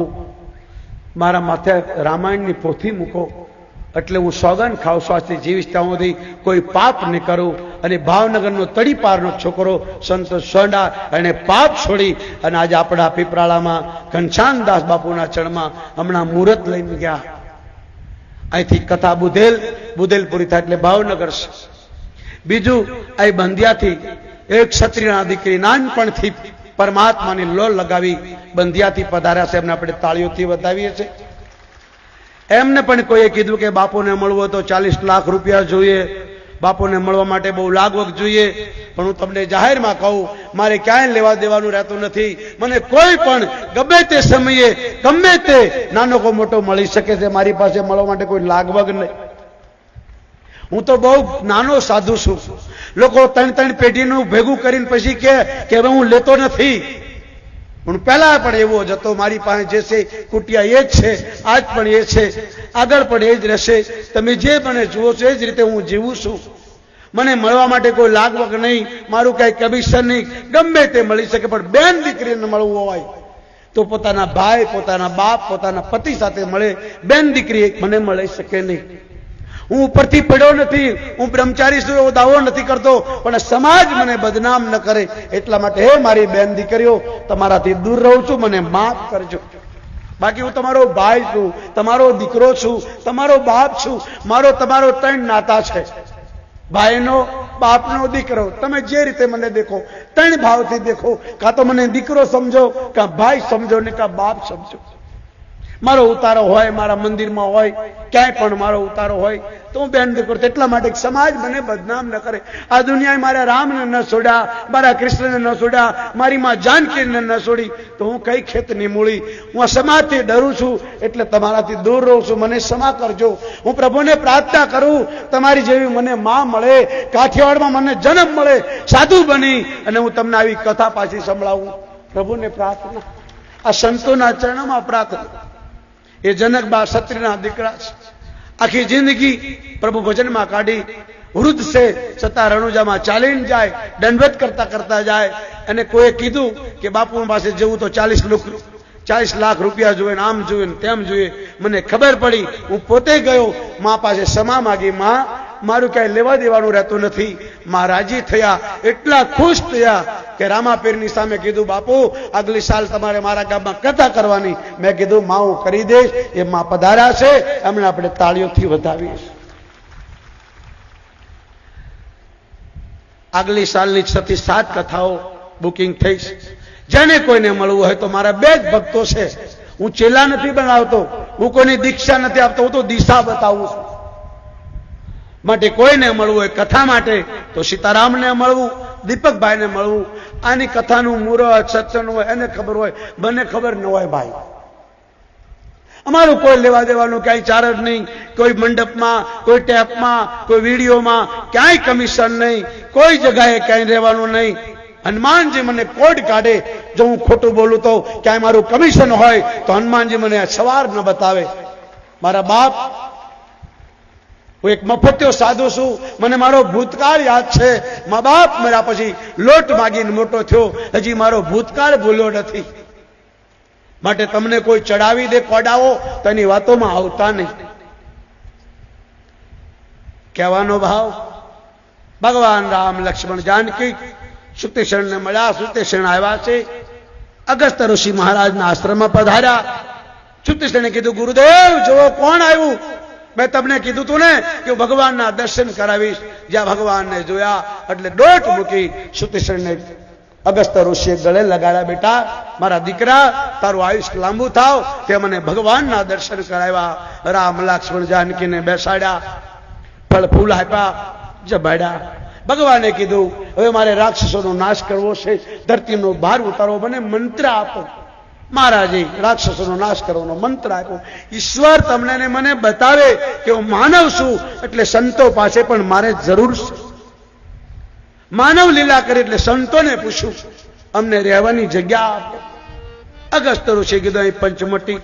[SPEAKER 1] મારા માથે રામાયણની પોથી મૂકો, એટલે હું સોગન ખાવ છું આજથી જીવીશ ત્યાં સુધી કોઈ પાપ નહીં કરું. અને ભાવનગરનો તડીપારનો છોકરો સંતો સોંડા એને પાપ છોડી અને આજે આપણા પીપરાળામાં ઘનશ્યામદાસ બાપુના ચરણમાં હમણાં મુહૂર્ત લઈને ગયા. અહીંથી કથા બુધેલ પૂરી થાય એટલે ભાવનગર છે. બીજું આ બંધિયાથી એક ક્ષત્રિયના દીકરી નાનપણથી પરમાત્માની લોલ લગાવી બંધિયાથી પધાર્યા છે. એમને આપણે તાળીઓથી વધાવીએ છીએ. એમને પણ કોઈએ કીધું કે બાપુને મળવો તો 40 લાખ રૂપિયા જોઈએ, બાપુને મળવા માટે બહુ લાગવગ જોઈએ. પણ હું તમને જાહેરમાં કહું, મારે ક્યાંય લેવા દેવાનું રહેતું નથી. મને કોઈ પણ ગમે તે સમયે ગમે તે નાનો કો મોટો મળી શકે છે. મારી પાસે મળવા માટે કોઈ લાગવગ નહીં. હું તો બહુ નાનો સાધુ છું. લોકો 3 પેઢીનું ભેગું કરીને પછી કે હવે હું લેતો નથી. પણ પહેલા પણ એવો જ હતો. મારી પાસે જે છે કુટિયા એ જ છે, આજ પણ એ છે, આગળ પણ એ જ રહેશે. તમે જે મને જુઓ છો એ જ રીતે હું જીવું છું. મને મળવા માટે કોઈ લાગવગ નહીં, મારું કઈ કમિશન નહીં, ગમે તે મળી શકે. પણ બેન દીકરીને મળવું હોય તો પોતાના ભાઈ, પોતાના બાપ, પોતાના પતિ સાથે મળે. બેન દીકરી મને મળી શકે નહીં. હું ઉપરથી પડ્યો નથી, હું બ્રહ્મચારી છું એવો દાવો નથી કરતો, પણ સમાજ મને બદનામ ન કરે એટલા માટે હે મારી બેન દીકરીઓ, તમારાથી દૂર રહું છું, મને માફ કરજો. બાકી હું તમારો ભાઈ છું, તમારો દીકરો છું, તમારો બાપ છું. મારો તમારો 3 નાતા છે, ભાઈનો, બાપનો, દીકરો. તમે જે રીતે મને દેખો 3 ભાવથી દેખો. કાં તો મને દીકરો સમજો, કાં ભાઈ સમજો, ને કાં બાપ સમજો. મારો ઉતારો હોય, મારા મંદિરમાં હોય, ક્યાંય પણ મારો ઉતારો હોય તો હું બેન દીકરો. એટલા માટે સમાજ મને બદનામ ન કરે. આ દુનિયાએ મારા રામને ન છોડ્યા, મારા કૃષ્ણને ન છોડ્યા, મારી માં જાનકીને ન છોડી, તો હું કઈ ખેતની મૂળી. હું આ સમાજથી ડરું છું એટલે તમારાથી દૂર રહું છું. મને ક્ષમા કરજો. હું પ્રભુને પ્રાર્થના કરું તમારી જેવી મને માં મળે, કાઠિયાવાડમાં મને જન્મ મળે, સાધુ બની અને હું તમને આવી કથા પાછી સંભળાવું. પ્રભુને પ્રાર્થના, આ સંતોના ચરણોમાં પ્રાર્થના. એ જનકબા ક્ષત્રિયના દીકરા છે, આખી જિંદગી પ્રભુ ભજનમાં કાઢી, વૃદ્ધ છે છતાં રણુજામાં ચાલીને જાય, દંડવત કરતા કરતા જાય. અને કોઈએ કીધું કે બાપુ પાસે જવું તો 40 લાખ રૂપિયા જોઈએ, આમ જોઈએ ને તેમ જોઈએ. મને ખબર પડી, હું પોતે ગયો, મા પાસે ક્ષમા માગી. માં, મારું ક્યાંય લેવા દેવાનું રહેતું નથી. માં રાજી થયા, એટલા ખુશ થયા કે રામાપીરની સામે કીધું, બાપુ આગલી સાલ તમારે મારા ગામમાં કથા કરવાની. મેં કીધું માં હું કરી દઈશ. એ માં પધાર્યા છે, એમને આપણે તાળીઓથી વધાવીએ. આગલી સાલની 6 થી 7 કથાઓ બુકિંગ થઈ છે. જેને કોઈને મળવું હોય તો મારા 2 જ ભક્તો છે. હું ચેલા નથી બનાવતો, હું કોઈની દીક્ષા નથી આપતો, હું તો દિશા બતાવું છું. માટે કોઈને મળવું હોય કથા માટે તો સીતારામને મળવું, દીપકભાઈને મળવું. આની કથાનું મુહૂર્ત સત્સંગ હોય એને ખબર હોય, મને ખબર ન હોય. ભાઈ, અમારું કોઈ લેવા દેવાનું ક્યાંય ચાર્જ નહીં. કોઈ મંડપમાં, કોઈ ટેપમાં, કોઈ વિડીયોમાં ક્યાંય કમિશન નહીં. કોઈ જગાએ ક્યાંય રહેવાનું નહીં. હનુમાનજી મને કોડ કાઢે જો હું ખોટું બોલું તો. ક્યાંય મારું કમિશન હોય તો હનુમાનજી મને સવાર ન બતાવે. મારા બાપ, હું એક મફત્યો સાધુ છું, મને મારો ભૂતકાળ યાદ છે. મા બાપ મારા પછી લોટ માગીને મોટો થયો, હજી મારો ભૂતકાળ ભૂલ્યો નથી. માટે તમને કોઈ ચડાવી દે કોડાવો તો એની વાતોમાં આવતા નહીં. કહેવાનો ભાવ, ભગવાન રામ, લક્ષ્મણ, જાનકી સુતેશણને મળ્યા. સુતેશણ આવ્યા છે, અગસ્ત્ય ઋષિ મહારાજના આશ્રમમાં પધાર્યા. સુતેશણે કીધું, ગુરુદેવ જુઓ કોણ આવ્યું. મેં તમને કીધું તું ને કે ભગવાનના દર્શન કરાવીશ. જ્યાં ભગવાનને જોયા એટલે દોટ મૂકી સુતેશણને અગસ્ત્ય ઋષિએ ગળે લગાડ્યા. બેટા, મારા દીકરા, તારું આયુષ્ય લાંબુ થાવ. તે મને ભગવાનના દર્શન કરાવ્યા. રામ, લક્ષ્મણ, જાનકીને બેસાડ્યા, ફળ ફૂલ આપ્યા, જમાડ્યા. ભગવાને કીધું, હવે મારે રાક્ષસોનો નાશ કરવો છે, ધરતીનો ભાર ઉતારવો, મને મંત્ર આપો. મહારાજે રાક્ષસોનો નાશ કરવાનો મંત્ર આપ્યો. ઈશ્વર તમને ને મને બતાવે કે હું માનવ છું, એટલે સંતો પાસે પણ મારે જરૂર છે. માનવ લીલા કરી એટલે સંતોને પૂછ્યું, અમને રહેવાની જગ્યા આપો. અગસ્ત્ય ઋષિએ કીધું, અહીં પંચમટી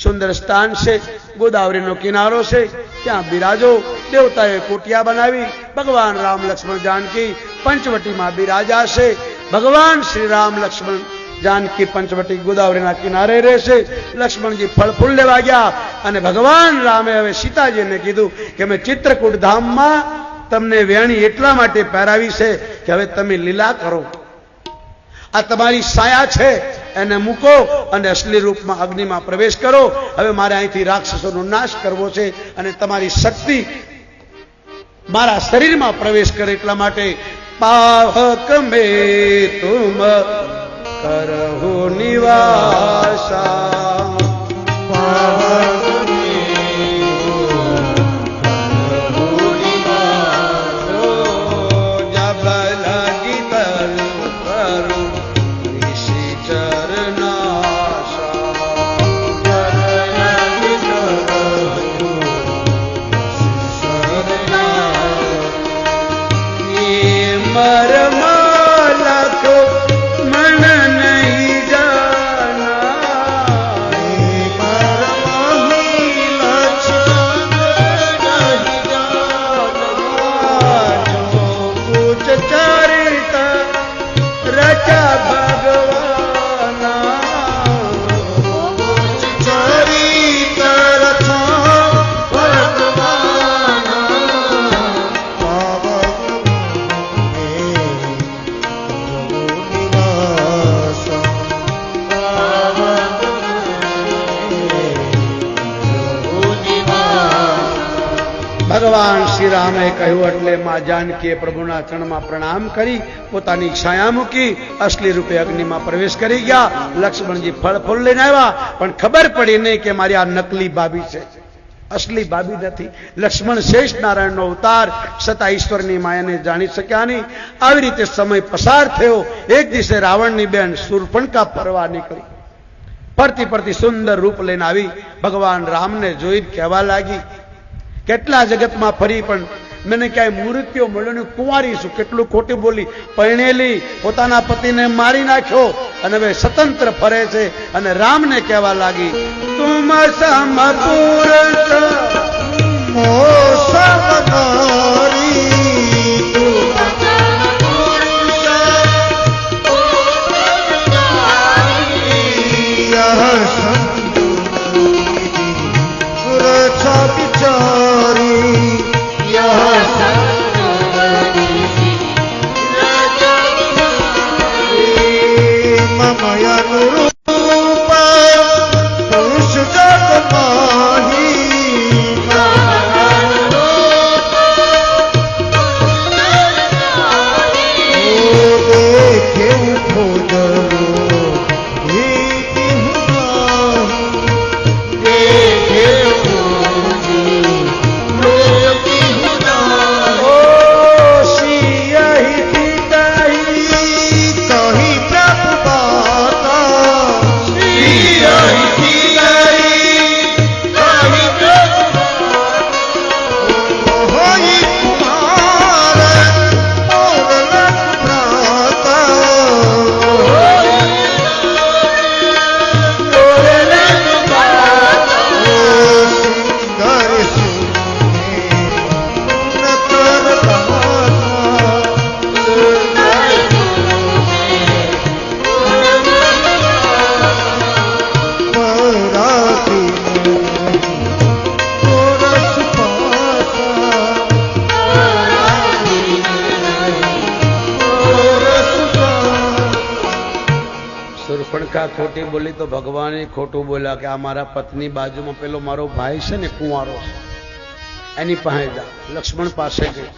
[SPEAKER 1] સુંદર સ્થાન છે, ગોદાવરીનો કિનારો છે, ત્યાં બિરાજો. દેવતાએ કુટિયા બનાવી. ભગવાન રામ, લક્ષ્મણ, જાનકી પંચવટીમાં બિરાજા છે. ભગવાન શ્રી રામ, લક્ષ્મણ, જાનકી પંચવટી ગોદાવરીના કિનારે રહેશે. લક્ષ્મણજી ફળ ફૂલ લેવા ગયા અને ભગવાન રામે હવે સીતાજીને કીધું કે મેં ચિત્રકૂટ ધામમાં તમને વેણી એટલા માટે પહેરાવી છે કે હવે તમે લીલા કરો. આ તમારી સાયા છે, એને મૂકો અને અસલી રૂપમાં અગ્નિમાં પ્રવેશ કરો. હવે મારે અહીંથી રાક્ષસોનો નાશ કરવો છે અને તમારી શક્તિ મારા શરીરમાં પ્રવેશ કરે. એટલા માટે પાવક મે તુમ કરહુ નિવાસા, પાવક મે કરહુ નિવાસો, જબ લગી તલ કરું ઋષિ ચરનાશા, જબ લગી તલ કરું ઋષિ ચરનાશા. એ મરમાલક મન નહીં જાના, એ મરમાલક ભગવાન શ્રી રામે કહ્યું એટલે માં જાનકીએ પ્રભુના ચરણમાં પ્રણામ કરી પોતાની છાયા મૂકી અસલી રૂપે અગ્નિમાં પ્રવેશ કરી ગયા. લક્ષ્મણજી ફળ ફૂલ લઈને આવ્યા, પણ ખબર પડી નહીં કે મારી આ નકલી ભાભી છે, અસલી ભાભી નથી. લક્ષ્મણ શેષ નારાયણનો અવતાર છતાં ઈશ્વરની માયાને જાણી શક્યા નહીં. આવી રીતે સમય પસાર થયો. એક દિવસે રાવણની બેન શૂર્પણખા ફરવા નીકળી. ફરતી સુંદર રૂપ લઈને આવી. ભગવાન રામને જોઈ કહેવા લાગી, કેટલા જગતમાં ફરી પણ મને ક્યાંય મૂર્તિઓ મળ્યો નહીં, કુંવારી છું. કેટલું ખોટું બોલી. પરણેલી પોતાના પતિને મારી નાખ્યો અને હવે સ્વતંત્ર ફરે છે. અને રામને કહેવા લાગી, તુમ સમ પુરુષ
[SPEAKER 2] મો સમનારી તુમ યહ સુરક્ષા વિચારી મમયાનુરૂપ પુરુષ જગ માહી કેવું ખોદરો
[SPEAKER 1] ખોટી બોલી તો ભગવાને ખોટું બોલ્યા કે આ મારા પત્ની બાજુમાં પેલો મારો ભાઈ છે ને કુંવારો છે, એની પાસે જા. લક્ષ્મણ પાસે ગઈ.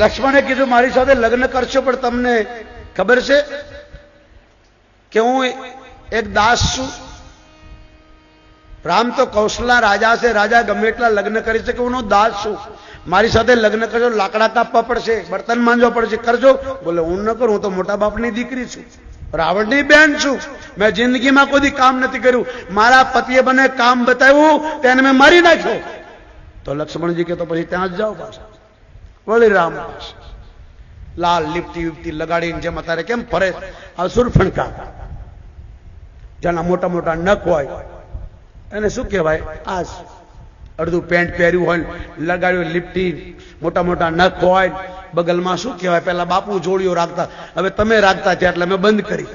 [SPEAKER 1] લક્ષ્મણે કીધું મારી સાથે લગ્ન કરશો, પણ તમને ખબર છે કે હું એક દાસ છું. રામ તો કૌશલના રાજા છે, રાજા ગમે એટલા લગ્ન કરી શકે, હું દાસ છું. મારી સાથે લગ્ન કરજો, લાકડા કાપવા પડશે, બર્તન માંજવા પડશે, કરજો. બોલે હું ન કરું, હું તો મોટા બાપની દીકરી છું, રાવણની બેન છું. મેં જિંદગીમાં કોઈ કામ નથી કર્યું. મારા પતિએ મને કામ બતાવ્યું, તેને મેં મારી નાખ્યો. તો લક્ષ્મણજી કે તો પછી ત્યાં જ જાઓ પાછા. વળી રામ પાસે લાલ લીપટી વીપટી લગાડીને જેમ અત્યારે કેમ ફરે આ શૂર્પણખા, જેના મોટા મોટા નખ હોય એને શું કહેવાય? આ અડધું પેન્ટ પહેર્યું હોય, લગાડ્યું લીપટી, મોટા મોટા નખ હોય, બગલમાં શું કહેવાય? પેલા બાપુ જોડીઓ રાખતા, હવે તમે રાખતા છે એટલે મેં બંધ કરી.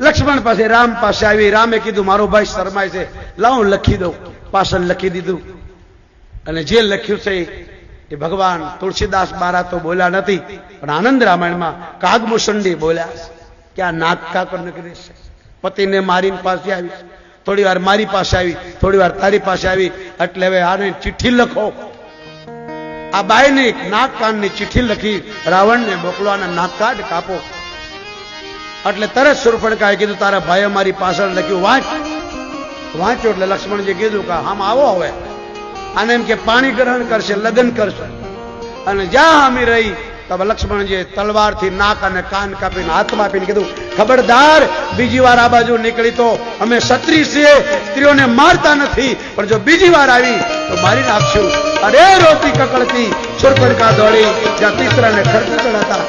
[SPEAKER 1] લક્ષ્મણ પાસે રામ પાસે આવી. રામે કીધું મારો ભાઈ શરમાય છે, લાવ લખી દઉં. પાછળ લખી દીધું. અને જે લખ્યું છે એ ભગવાન તુલસીદાસ મહારાજ તો બોલ્યા નથી, પણ આનંદ રામાયણમાં કાગમુસંડી બોલ્યા કે આ નાક કાકર નગરી છે. પતિને મારીને પાસે આવી, થોડી વાર મારી પાસે આવી, થોડી વાર તારી પાસે આવી, એટલે હવે આને ચિઠ્ઠી લખો. આ બાઈને નાક કાનની ચિઠ્ઠી લખી રાવણને મોકલો, અને નાક કાઢ કાપો. એટલે તરત શૂર્પણખાએ કીધું તારા ભાઈએ મારી પાછળ લખ્યું, વાંચ્યો. એટલે લક્ષ્મણજી કીધું કે આમ આવો, હવે આને એમ કે પાણી ગ્રહણ કરશે, લગ્ન કરશે. અને જ્યાં આમી રહી તબ લક્ષ્મણજીએ તલવારથી નાક અને કાન કાપીને હાથમાં આપીને કીધું ખબરદાર બીજી વાર આ બાજુ નીકળી તો અમે ક્ષત્રિય છીએ, સ્ત્રીઓને મારતા નથી, પણ જો બીજી વાર આવી તો મારી નાખશું. અરે રોતી કકડતી શૂર્પણખા દોડી જ્યાં તીસરાને ખર્ચ ચડાતા.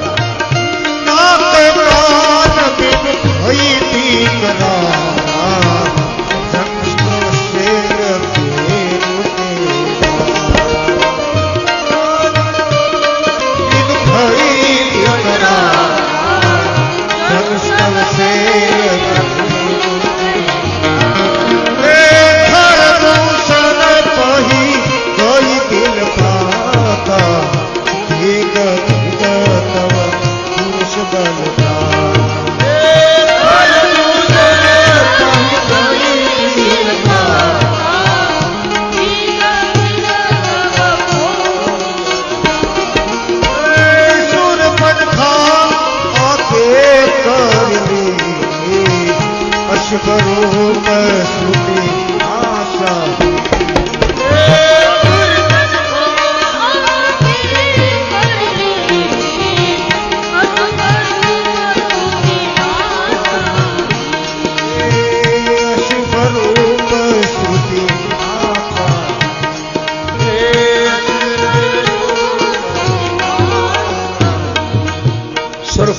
[SPEAKER 2] બલ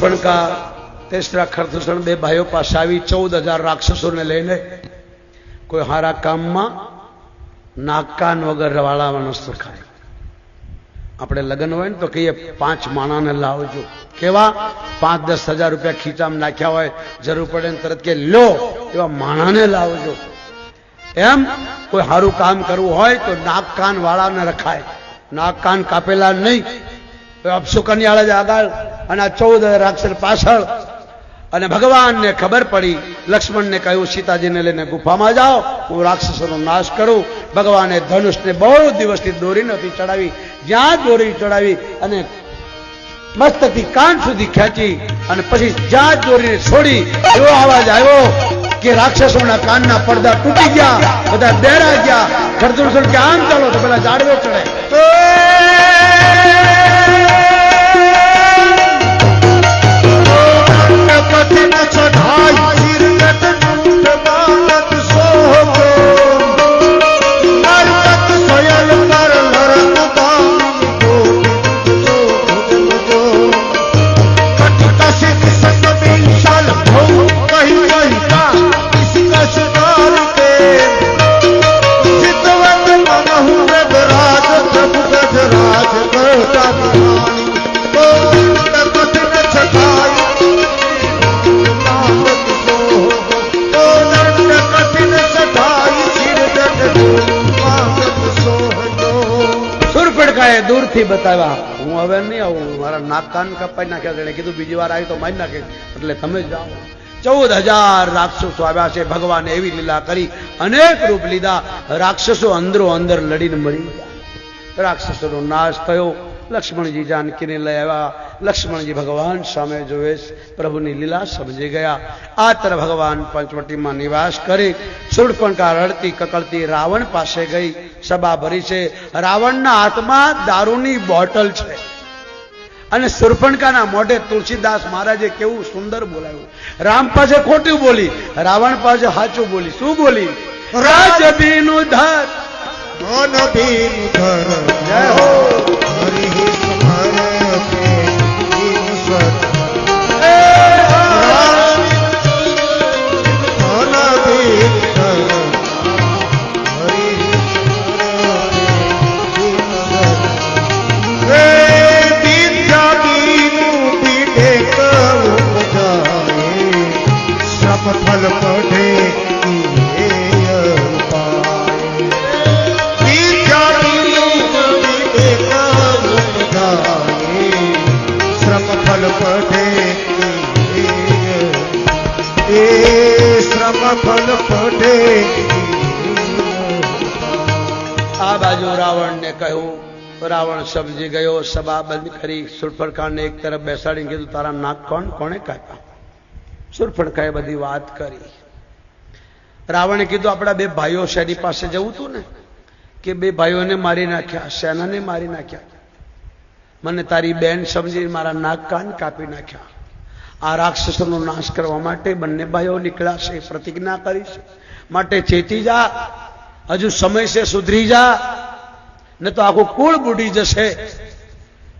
[SPEAKER 1] શૂર્પણખા તેસરા ખરદૂષણ બે ભાઈઓ પાસે આવી 14,000 રાક્ષસોને લઈને કોઈ હારા કામમાં નાક કાન વગર વાળા માણસ રખાય. આપણે લગ્ન હોય ને તો કહીએ 5 માણાને લાવજો. કેવા 5-10 હજાર રૂપિયા ખીચામાં નાખ્યા હોય, જરૂર પડે ને તરત કે લો એવા માણાને લાવજો. એમ કોઈ સારું કામ કરવું હોય તો નાક કાન વાળાને રખાય, નાક કાન કાપેલા નહીં. અપશુકન્યાળા જ આગળ અને આ 14 રાક્ષસ પાછળ. અને ભગવાનને ખબર પડી, લક્ષ્મણને કહ્યું સીતાજીને લઈને ગુફામાં જાઓ, હું રાક્ષસોનો નાશ કરું. ભગવાને ધનુષને બહુ દિવસથી દોરી નથી ચડાવી, જ્યાં દોરી ચડાવી અને મસ્તકથી કાન સુધી ખેંચી અને પછી જ્યાં દોરીને છોડી એવો અવાજ આવ્યો કે રાક્ષસોના કાનના પડદા તૂટી ગયા, બધા બેરા ગયા. ખરદૂષણ કે આમ ચાલો તો પેલા ઝાડવે ચડે.
[SPEAKER 2] कठिन चढ़ाई सिरकत टूट बालक सोहो नरकत सोयल पर लरक दानी को जो कटिक सिद्ध संग विशाल भौ कहीं कहीं का इसका शिकार के सिद्धवत मनहु गजराज प्रभु गजराज करता कहानी तो कठिन चढ़ाई
[SPEAKER 1] શૂર્પણખાએ દૂરથી બતાવ્યા, હું હવે નહીં આવું, મારા નાક કાન કપાઈ નાખ્યા. તેને કીધું બીજી વાર આવી તો મારી નાખે, એટલે તમે જાઓ. 14,000 રાક્ષસો આવ્યા છે. ભગવાને એવી લીલા કરી, અનેક રૂપ લીધા. રાક્ષસો અંદરો અંદર લડીને મરી ગયા. રાક્ષસોનો નાશ થયો. લક્ષ્મણજી જાનકીને લઈ આવ્યા. લક્ષ્મણજી ભગવાન સામે જોવે, પ્રભુની લીલા સમજી ગયા. આ તરફ ભગવાન પંચવટીમાં નિવાસ કરી. શૂર્પણખા રડતી કકળતી રાવણ પાસે ગઈ. સભા ભરી છે. રાવણના હાથમાં દારૂની બોટલ છે અને શૂર્પણખાના મોઢે તુલસીદાસ મહારાજે કેવું સુંદર બોલાવ્યું. રામ પાસે ખોટું બોલી, રાવણ પાસે સાચું બોલી. શું બોલી? રાજબીનું ધર
[SPEAKER 2] मन बीन धर
[SPEAKER 1] जय हो
[SPEAKER 2] हरि स्मर के दीन सत मन बीन धर हरि स्मर के दीन सत विद्या बीनु पीठे करूप जाए सब फल पढ़े श्रम फल पढ़े.
[SPEAKER 1] આ બાજુ રાવણને કહ્યું. રાવણ સમજી ગયો. સભા બંધ કરી. શૂર્પણખાને એક તરફ બેસાડીને કીધું, તારા નાક કોણે કાપ્યા? શૂર્પણખાએ બધી વાત કરી. રાવણે કીધું, આપણા 2 ભાઈઓ શેની પાસે જવું હતું ને, કે 2 ભાઈઓને મારી નાખ્યા, સેનાને મારી નાખ્યા. મને તારી બેન સમજી મારા નાક કાન કાપી નાખ્યા. આ રાક્ષસોનો નાશ કરવા માટે બંને ભાઈઓ નીકળ્યા છે, પ્રતિજ્ઞા કરી છે. માટે ચેતી જા, હજુ સમય છે, સુધરી જા, ન તો આખું કુળ બુડી જશે.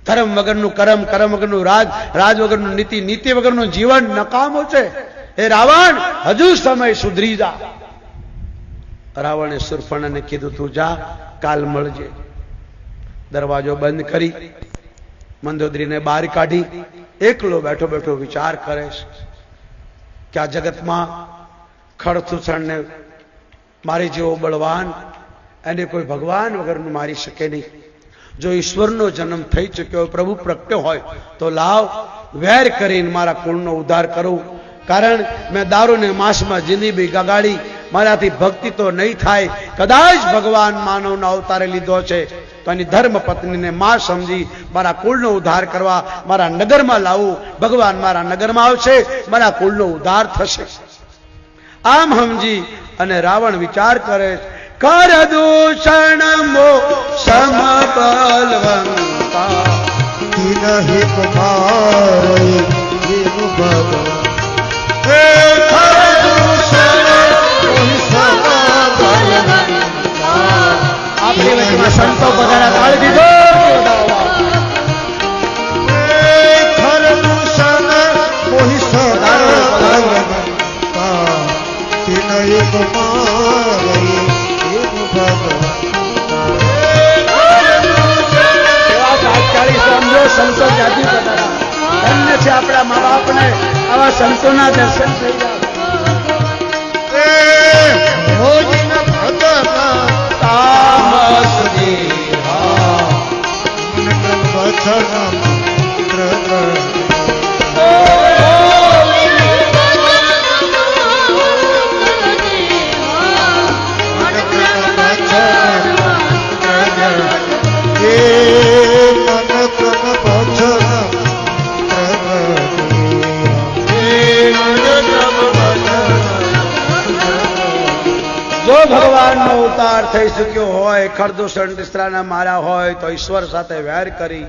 [SPEAKER 1] ધર્મ વગરનું કરમ, કરમ વગરનું રાજ, રાજ વગરનું નીતિ, નીતિ વગરનું જીવન નકામું છે. એ રાવણ, હજુ સમય, સુધરી જા. રાવણે શૂર્પણખાને કીધું, તું જા, કાલ મળજે. દરવાજો બંધ કરી મંદોદરીને બહાર કાઢી. એકલો બેઠો બેઠો વિચાર કરે કે આ જગતમાં ખરદૂષણને મારી જેવો બળવાન, એને કોઈ ભગવાન વગરનું મારી શકે નહીં. જો ઈશ્વરનો જન્મ થઈ ચૂક્યો, પ્રભુ પ્રગટ્યો હોય તો લાવ વેર કરીને મારા કુળનો ઉદ્ધાર કરું. કારણ મેં દારૂને માંસમાં જિંદગી ગગાડી, મારાથી ભક્તિ તો નહીં થાય. કદાચ ભગવાન માનવનો અવતારે લીધો છે તો એની ધર્મ પત્નીને માં સમજી મારા કુળનો ઉદ્ધાર કરવા મારા નગરમાં લાવું. ભગવાન મારા નગરમાં આવશે, મારા કુળનો ઉદ્ધાર થશે. આમ સમજી અને રાવણ વિચાર કરે, ખરદૂષણ મો સમ બલવંતા
[SPEAKER 2] તિનહિ કુમાર
[SPEAKER 1] આપણી વચમાં સંતો બધાના તાળી દીધો.
[SPEAKER 2] ખરદૂષણ
[SPEAKER 1] આવા સંતોના દર્શન થઈ જાય.
[SPEAKER 2] ભોજન ભગવાન
[SPEAKER 1] તામસ દેહા
[SPEAKER 2] વચન
[SPEAKER 1] જો ભગવાનનો અવતાર થઈ શક્યો હોય, ખરદૂષણ ટીસરાના માર્યા હોય તો ઈશ્વર સાથે વેર કરી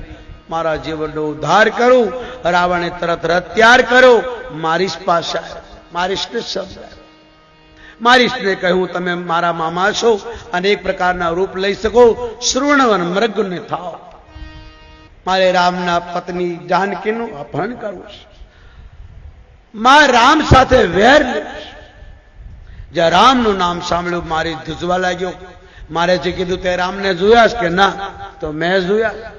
[SPEAKER 1] મારા જીવનનો ઉદ્ધાર કરું. રાવણે તરત હત્યાર કરો. મારીશ પાસે મારીશને સમજાય. મારીશને કહ્યું તમે મારા મામા છો અને એક પ્રકારના રૂપ લઈ શકો, શ્રવણવન મૃગને થાવ. મારે રામના પત્ની જાનકીનું અપહરણ કરવું છે. માં રામ સાથે વેર લેવું. જ્યાં રામનું નામ સાંભળ્યું મારી ધ્રુજવા લાગ્યો. મારે જે કીધું તે રામને જોયા છે કે ના? તો મેં જોયા.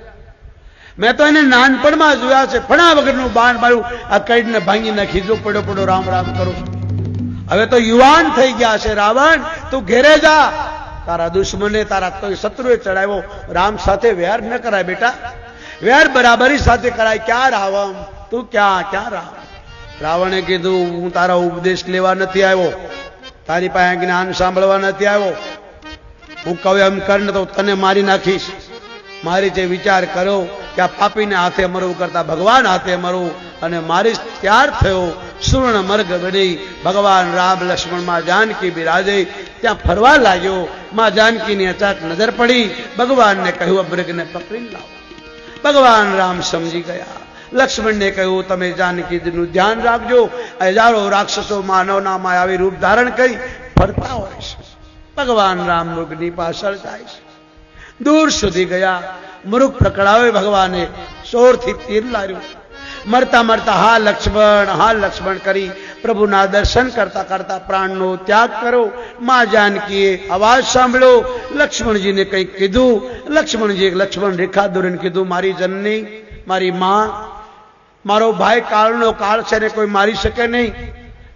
[SPEAKER 1] મેં તો એને નાનપણમાં જોયા છે. ફણા વગરનું બાણ માર્યું, આ કઈડને ભાંગી નાખી. જો પડો પડો રામ રામ કરું છું. હવે તો યુવાન થઈ ગયા છે. રાવણ તું ઘેરે જા. તારા દુશ્મને તારા કોઈ શત્રુએ ચડાવ્યો. રામ સાથે વેર ન કરાય બેટા. વેર બરાબરી સાથે કરાય. ક્યાં રાવણ તું? ક્યાં રામ? રાવણે કીધું હું તારા ઉપદેશ લેવા નથી આવ્યો, તારી પાસે જ્ઞાન સાંભળવા નથી આવ્યો. હું કહું એમ કર ને તો તને મારી નાખીશ. મારી જે વિચાર કરો કે આ પાપીને હાથે મરવું કરતા ભગવાન હાથે મરવું, અને મારી ત્યાર થયો. સુવર્ણ મર્ગ બની ભગવાન રામ લક્ષ્મણ માં જાનકી બિરાજે. ત્યાં ફરવા લાગ્યો. માં જાનકીની અચાનક નજર પડી. ભગવાનને કહ્યું મૃગને પકડી લાવો. ભગવાન રામ સમજી ગયા. લક્ષ્મણને કહ્યું તમે જાનકીનું ધ્યાન રાખજો. હજારો રાક્ષસો માનવના માયાવી રૂપ ધારણ કરી ફરતા હોય છે. ભગવાન રામ મૃગની પાછળ જાય છે. દૂર સુધી ગયા. મૃગ પકડાવે ભગવાને જોરથી તીર લાર્યું. મરતા મરતા હા લક્ષ્મણ કરી પ્રભુના દર્શન કરતા કરતા પ્રાણનો ત્યાગ કરો. માં જાનકીએ અવાજ સાંભળ્યો. લક્ષ્મણજીને કંઈક કીધું. લક્ષ્મણ રેખા દોરીને કીધું મારી જનની, મારી માં, મારો ભાઈ કાળનો કાળ છે ને કોઈ મારી શકે નહીં.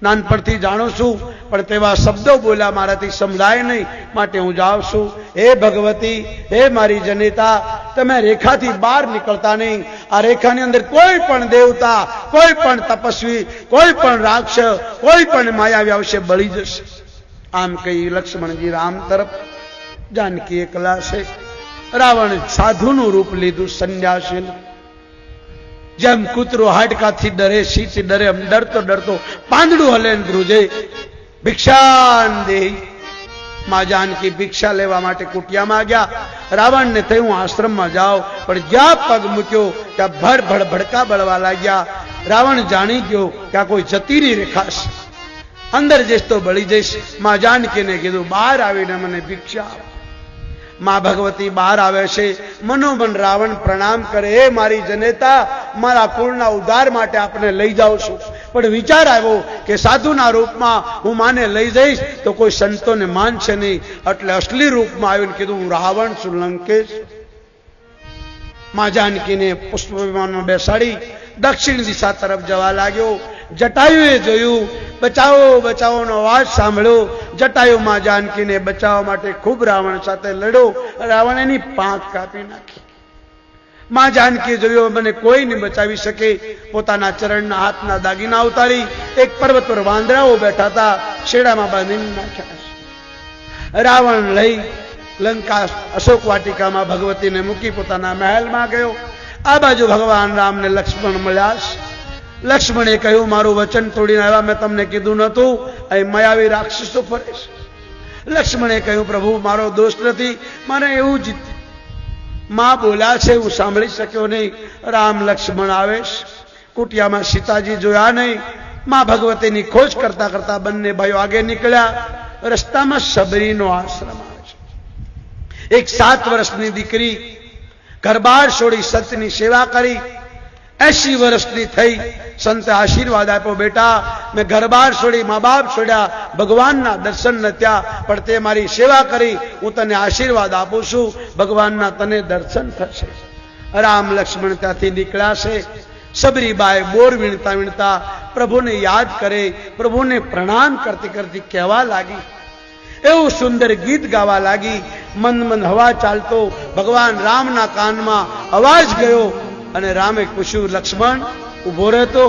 [SPEAKER 1] નાનપણથી જાણું છું, પણ તેવા શબ્દો બોલ્યા મારાથી સમજાય નહીં, માટે હું જાઉં છું. હે ભગવતી, હે મારી જનેતા, તમે રેખાથી બહાર નીકળતા નહીં. આ રેખાની અંદર કોઈ પણ દેવતા, કોઈ પણ તપસ્વી, કોઈ પણ રાક્ષસ, કોઈ પણ માયાવી આવશે, બળી જશે. આમ કહી લક્ષ્મણજી રામ તરફ. જાનકી એકલા છે. રાવણ સાધુનું રૂપ લીધું, સંન્યાસીનું. જેમ કૂતરો હાડકાથી ડરે, શીથી ડરે, એમ ડરતો ડરતો પાંદડું હલે ધ્રુજે. ભિક્ષાન દે. માં જાનકી ભિક્ષા લેવા માટે કુટિયામાં ગયા. રાવણને થયું આશ્રમમાં જાઓ, પણ જ્યાં પગ મૂક્યો ત્યાં ભડ ભડકા બળવા લાગ્યા. રાવણ જાણી ગયો કે આ કોઈ જતીની રેખા છે, અંદર જઈશ તો બળી જઈશ. માં જાનકીને કીધું બહાર આવીને મને ભિક્ષા આપ. માં ભગવતી બહાર આવે છે. મનોમન રાવણ પ્રણામ કરે. હે મારી જનેતા, મારા કુળના ઉદ્ધાર માટે આપને લઈ જાઉં છું, પણ વિચાર આવ્યો કે સાધુના રૂપમાં હું માને લઈ જઈશ તો કોઈ સંતોને માનશે નહીં, એટલે અસલી રૂપમાં આવીને કીધું હું રાવણ છું, લંકેશ. માં જાનકીને પુષ્પ વિમાનમાં બેસાડી દક્ષિણ દિશા તરફ જવા લાગ્યો. જટાયુએ જોયું. બચાવો બચાવોનો અવાજ સાંભળ્યો. જટાયુ માં જાનકીને બચાવવા માટે ખૂબ રાવણ સાથે લડ્યો. રાવણ એની પાંખ કાપી નાખી. માં જાનકી જોયું મને કોઈ નહીં બચાવી શકે. પોતાના ચરણના હાથના દાગીના ઉતારી એક પર્વત પર વાંદરાઓ બેઠા હતા, શેડામાં બાંધીને નાખ્યા. રાવણ લઈ લંકા અશોક વાટિકામાં ભગવતીને મૂકી પોતાના મહેલમાં ગયો. આ બાજુ ભગવાન રામને લક્ષ્મણ મળ્યા. લક્ષ્મણે કહ્યું મારું વચન તોડીને આવ્યા, મેં તમને કીધું નતું અહીં માયાવી રાક્ષસો ફરે છે. લક્ષ્મણે કહ્યું પ્રભુ મારો દોષ નથી, મને એવું જ માં બોલ્યા છે, હું સાંભળી શક્યો નહીં. રામ લક્ષ્મણ આવે. કુટિયામાં સીતાજી જોયા નહીં. માં ભગવતીની ખોજ કરતા કરતા બંને ભાઈઓ આગે નીકળ્યા. રસ્તામાં શબરીનો આશ્રમ આવે છે. એક 7 વર્ષની દીકરી ઘરબાર છોડી સંતની સેવા કરી. 80 વર્ષની થઈ. સંતે આશીર્વાદ આપ્યો, બેટા મેં ઘરબાર છોડી, મા બાપ છોડ્યા, ભગવાનના દર્શન ન થયા, પણ તે મારી સેવા કરી, હું તને આશીર્વાદ આપું છું, ભગવાનના તને દર્શન થશે. રામ લક્ષ્મણ ત્યાંથી નીકળ્યા છે. सबरीबाई बोर वीणता वीणता प्रभु ने याद करे, प्रभु ने प्रणाम करती करती कहवा लागी, एवं सुंदर गीत गावा लागी। मंद मंद हवा चालतो भगवान राम ना कान में अवाज गयो अने रामे पूछ्યું, लक्ष्मण उभो रहतो,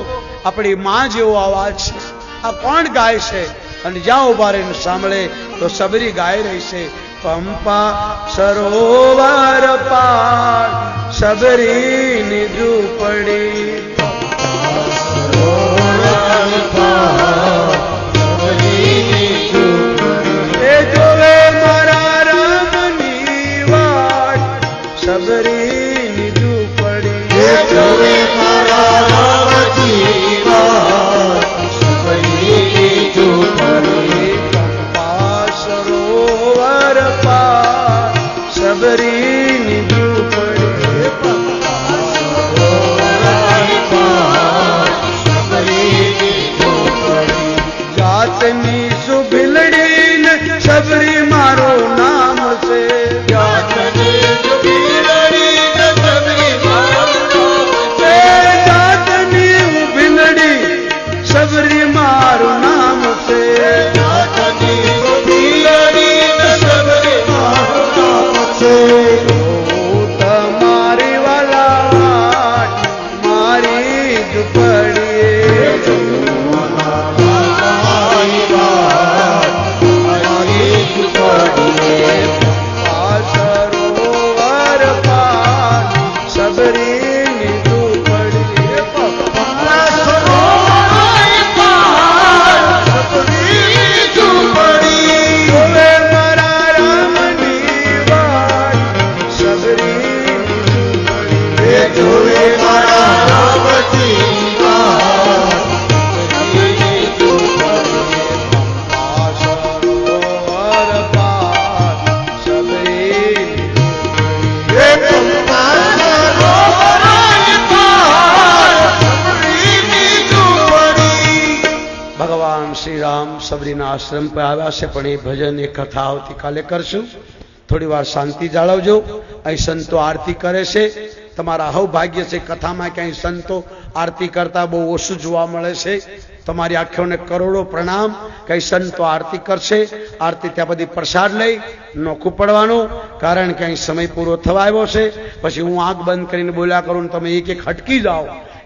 [SPEAKER 1] अपनी मां जेवो अवाज छे, आ कोण गाय छे? अने ज्यां उभा रहीने सांभळे तो सबरी गाय रही छे, पंपा सरोवर पार सबरी ની ઝૂંપડી। એ જોવે મારા રામની વાટ सबरीની ઝૂંપડી।
[SPEAKER 2] એ જોવે મારા રામજી વાત सबरीની ઝૂંપડી।
[SPEAKER 1] पंपा सरोवर पार सबरीની ઝૂંપડી। जातनी सुभिलड़ी ने सबरी मारो नाम से,
[SPEAKER 2] જાતની સુભીલડી ને सबरी મારો નામ છે।
[SPEAKER 1] जातनी उभिलड़ी सबरी मारो नाम से,
[SPEAKER 2] જાતની સુભીલડી ને सबरी મારો નામ છે।
[SPEAKER 1] તમારી વાલા વાટ મારી ઝૂંપડીએ। सरोवर पार सबरीની ઝૂંપડી। જોવે મારા રામની વાટ सबरीની ઝૂંપડી।
[SPEAKER 2] જોવે મારા રામજી
[SPEAKER 1] સરોવર પાર सबरीની ભગવાન શ્રી રામ सबरीના આશ્રમ પર આવ્યા છે, પણ એ ભજન એ કથા આવતીકાલે કરશું। થોડી વાર શાંતિ જાળવજો। અહીં સંતો આરતી કરે છે, તમારા સૌભાગ્ય છે કથામાં ક્યાંય સંતો આરતી કરતા બહુ ઓછું જોવા મળે છે। તમારી આંખોને કરોડો પ્રણામ। કઈ સંતો આરતી કરશે, આરતી ત્યાં બધી પ્રસાદ લઈ નોખું પડવાનું, કારણ કે અહીં સમય પૂરો થવા આવ્યો છે। પછી હું આંખ બંધ કરીને બોલ્યા કરું ને તમે એક એક હટકી જાઓ,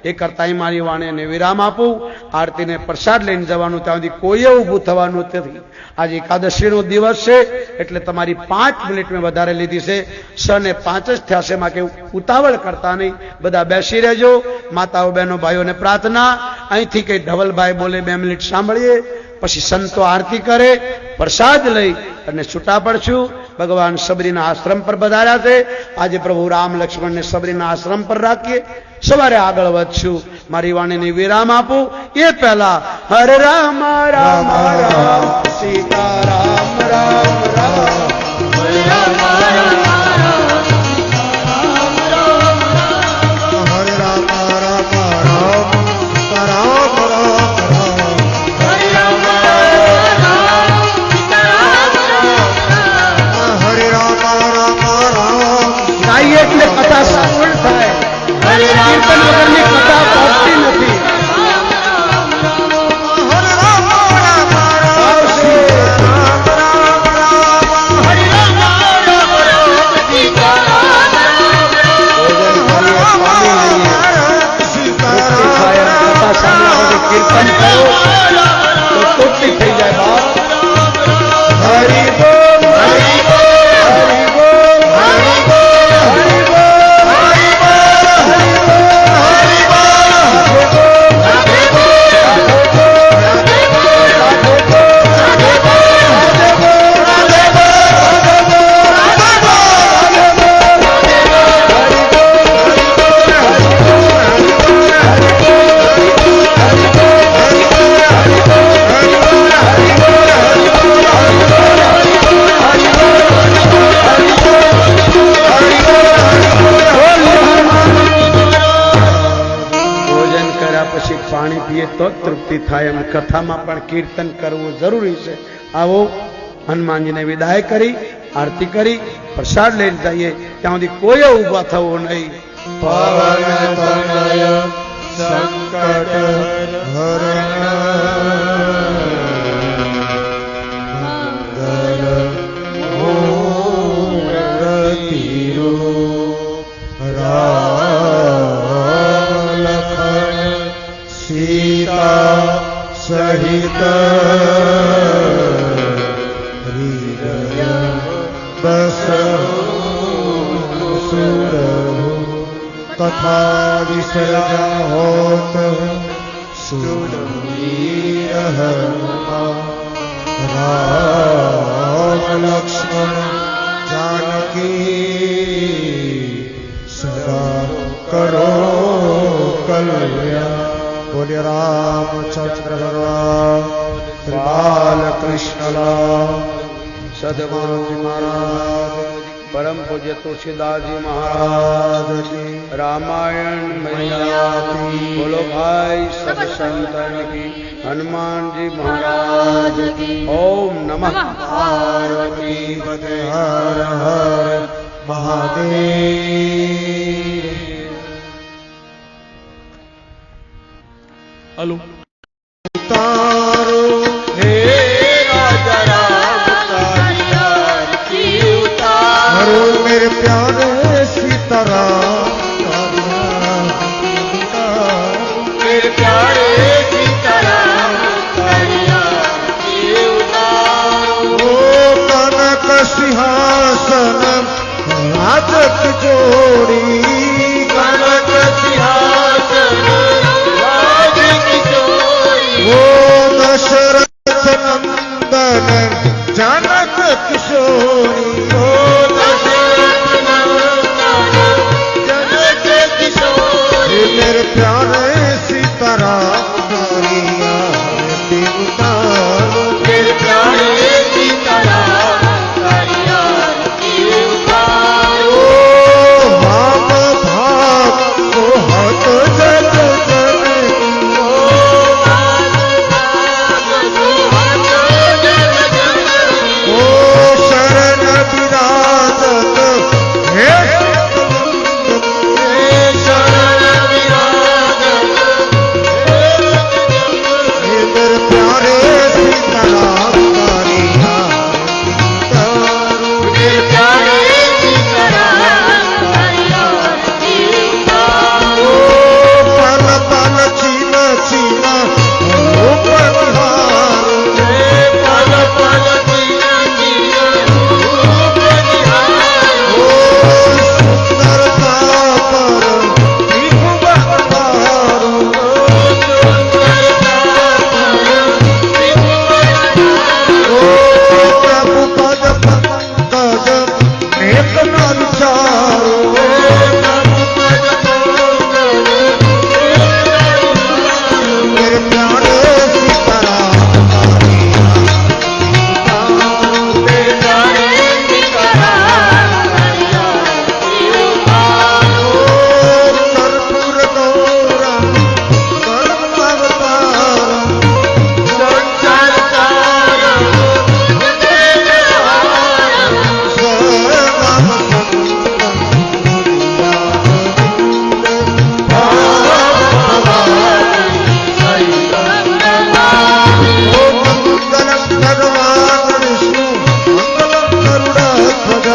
[SPEAKER 1] એ કરતા મારી વાણીને વિરામ આપું। આરતીને પ્રસાદ લઈને જવાનું, ત્યાં સુધી કોઈએ ઊભું થવાનું નથી। આજે એકાદશીનો દિવસ છે એટલે તમારી 5 મિનિટ મેં વધારે લીધી છે। 6:05 જ થયા છે, માં કે ઉતાવળ કરતા નહીં, બધા બેસી રહેજો। માતાઓ બહેનો ભાઈઓને પ્રાર્થના, અહીંથી કઈ ધવલભાઈ બોલે 2 મિનિટ સાંભળીએ, પછી સંતો આરતી કરે, પ્રસાદ લઈ અને છૂટા પડશું। ભગવાન सबरीના આશ્રમ પર પધાર્યા છે। આજે પ્રભુ રામ લક્ષ્મણને सबरीના આશ્રમ પર રાખીએ, સવારે આગળ વધશું। મારી વાણીને વિરામ આપું એ પહેલા હરે રામ રામ રામ સીતા રામ રામ રામ,
[SPEAKER 2] હરે રામ રામ રામ હરે રામ રામ રામ રામ રામ હરે રામ હરે રામ રામ
[SPEAKER 1] ગાઈએ એટલે કથા સાંભળ થાય, કીર્તન વગરની કથા પહોંચતી નથી। કીર્તન કરો તો તૃપ્તિ થઈ જાય બાપ। હરિ બોલ હરિ બોલ હરિ બોલ હરિ બોલ હરિ બોલ હરિ પાણી પીએ તો તૃપ્તિ થાય, એમ કથામાં પણ કીર્તન કરવું જરૂરી છે। આવો હનુમાનજીને વિદાય કરી આરતી કરી પ્રસાદ લઈને જઈએ, ત્યાં સુધી કોઈ ઊભા થવું નહીં।
[SPEAKER 2] પવન તનય संकट हरण मंगल मूर्ति रूप राम लखन सीता सहित हृदय बसहु सुरहु तथा विसर्जन होत सुरवीर राम लक्ष्मण जानकी सदा करो कल्याण। बोले रामचंद्र भगवान श्री बालकृष्ण लाल
[SPEAKER 1] सदगुरु महाराज परम पूज्य तुलसीदास जी महाराज की रामायण मैया की बोलो भाई सब संतन की हनुमान जी महाराज की ओम नमः
[SPEAKER 2] पार्वती पते हर हर महादेव।
[SPEAKER 1] हेलो
[SPEAKER 2] तारो हे राजा राम तारी उतारो मेरे प्यारे सीताराम मेरे प्यारे सीताराम ओ कनक सिंहासन राजक जोड़ी कनक सिंहासन वो दशरथ नंदन जनक किशोरी ओ दशरथ नंदन जनक किशोरी मेरे प्यारे सीताराम करिया देवतारो मेरे प्यारे सीताराम करिया देवतारो हम भाग को हत जग भगवान विष्णु मंगलम गरुड़ ध्वज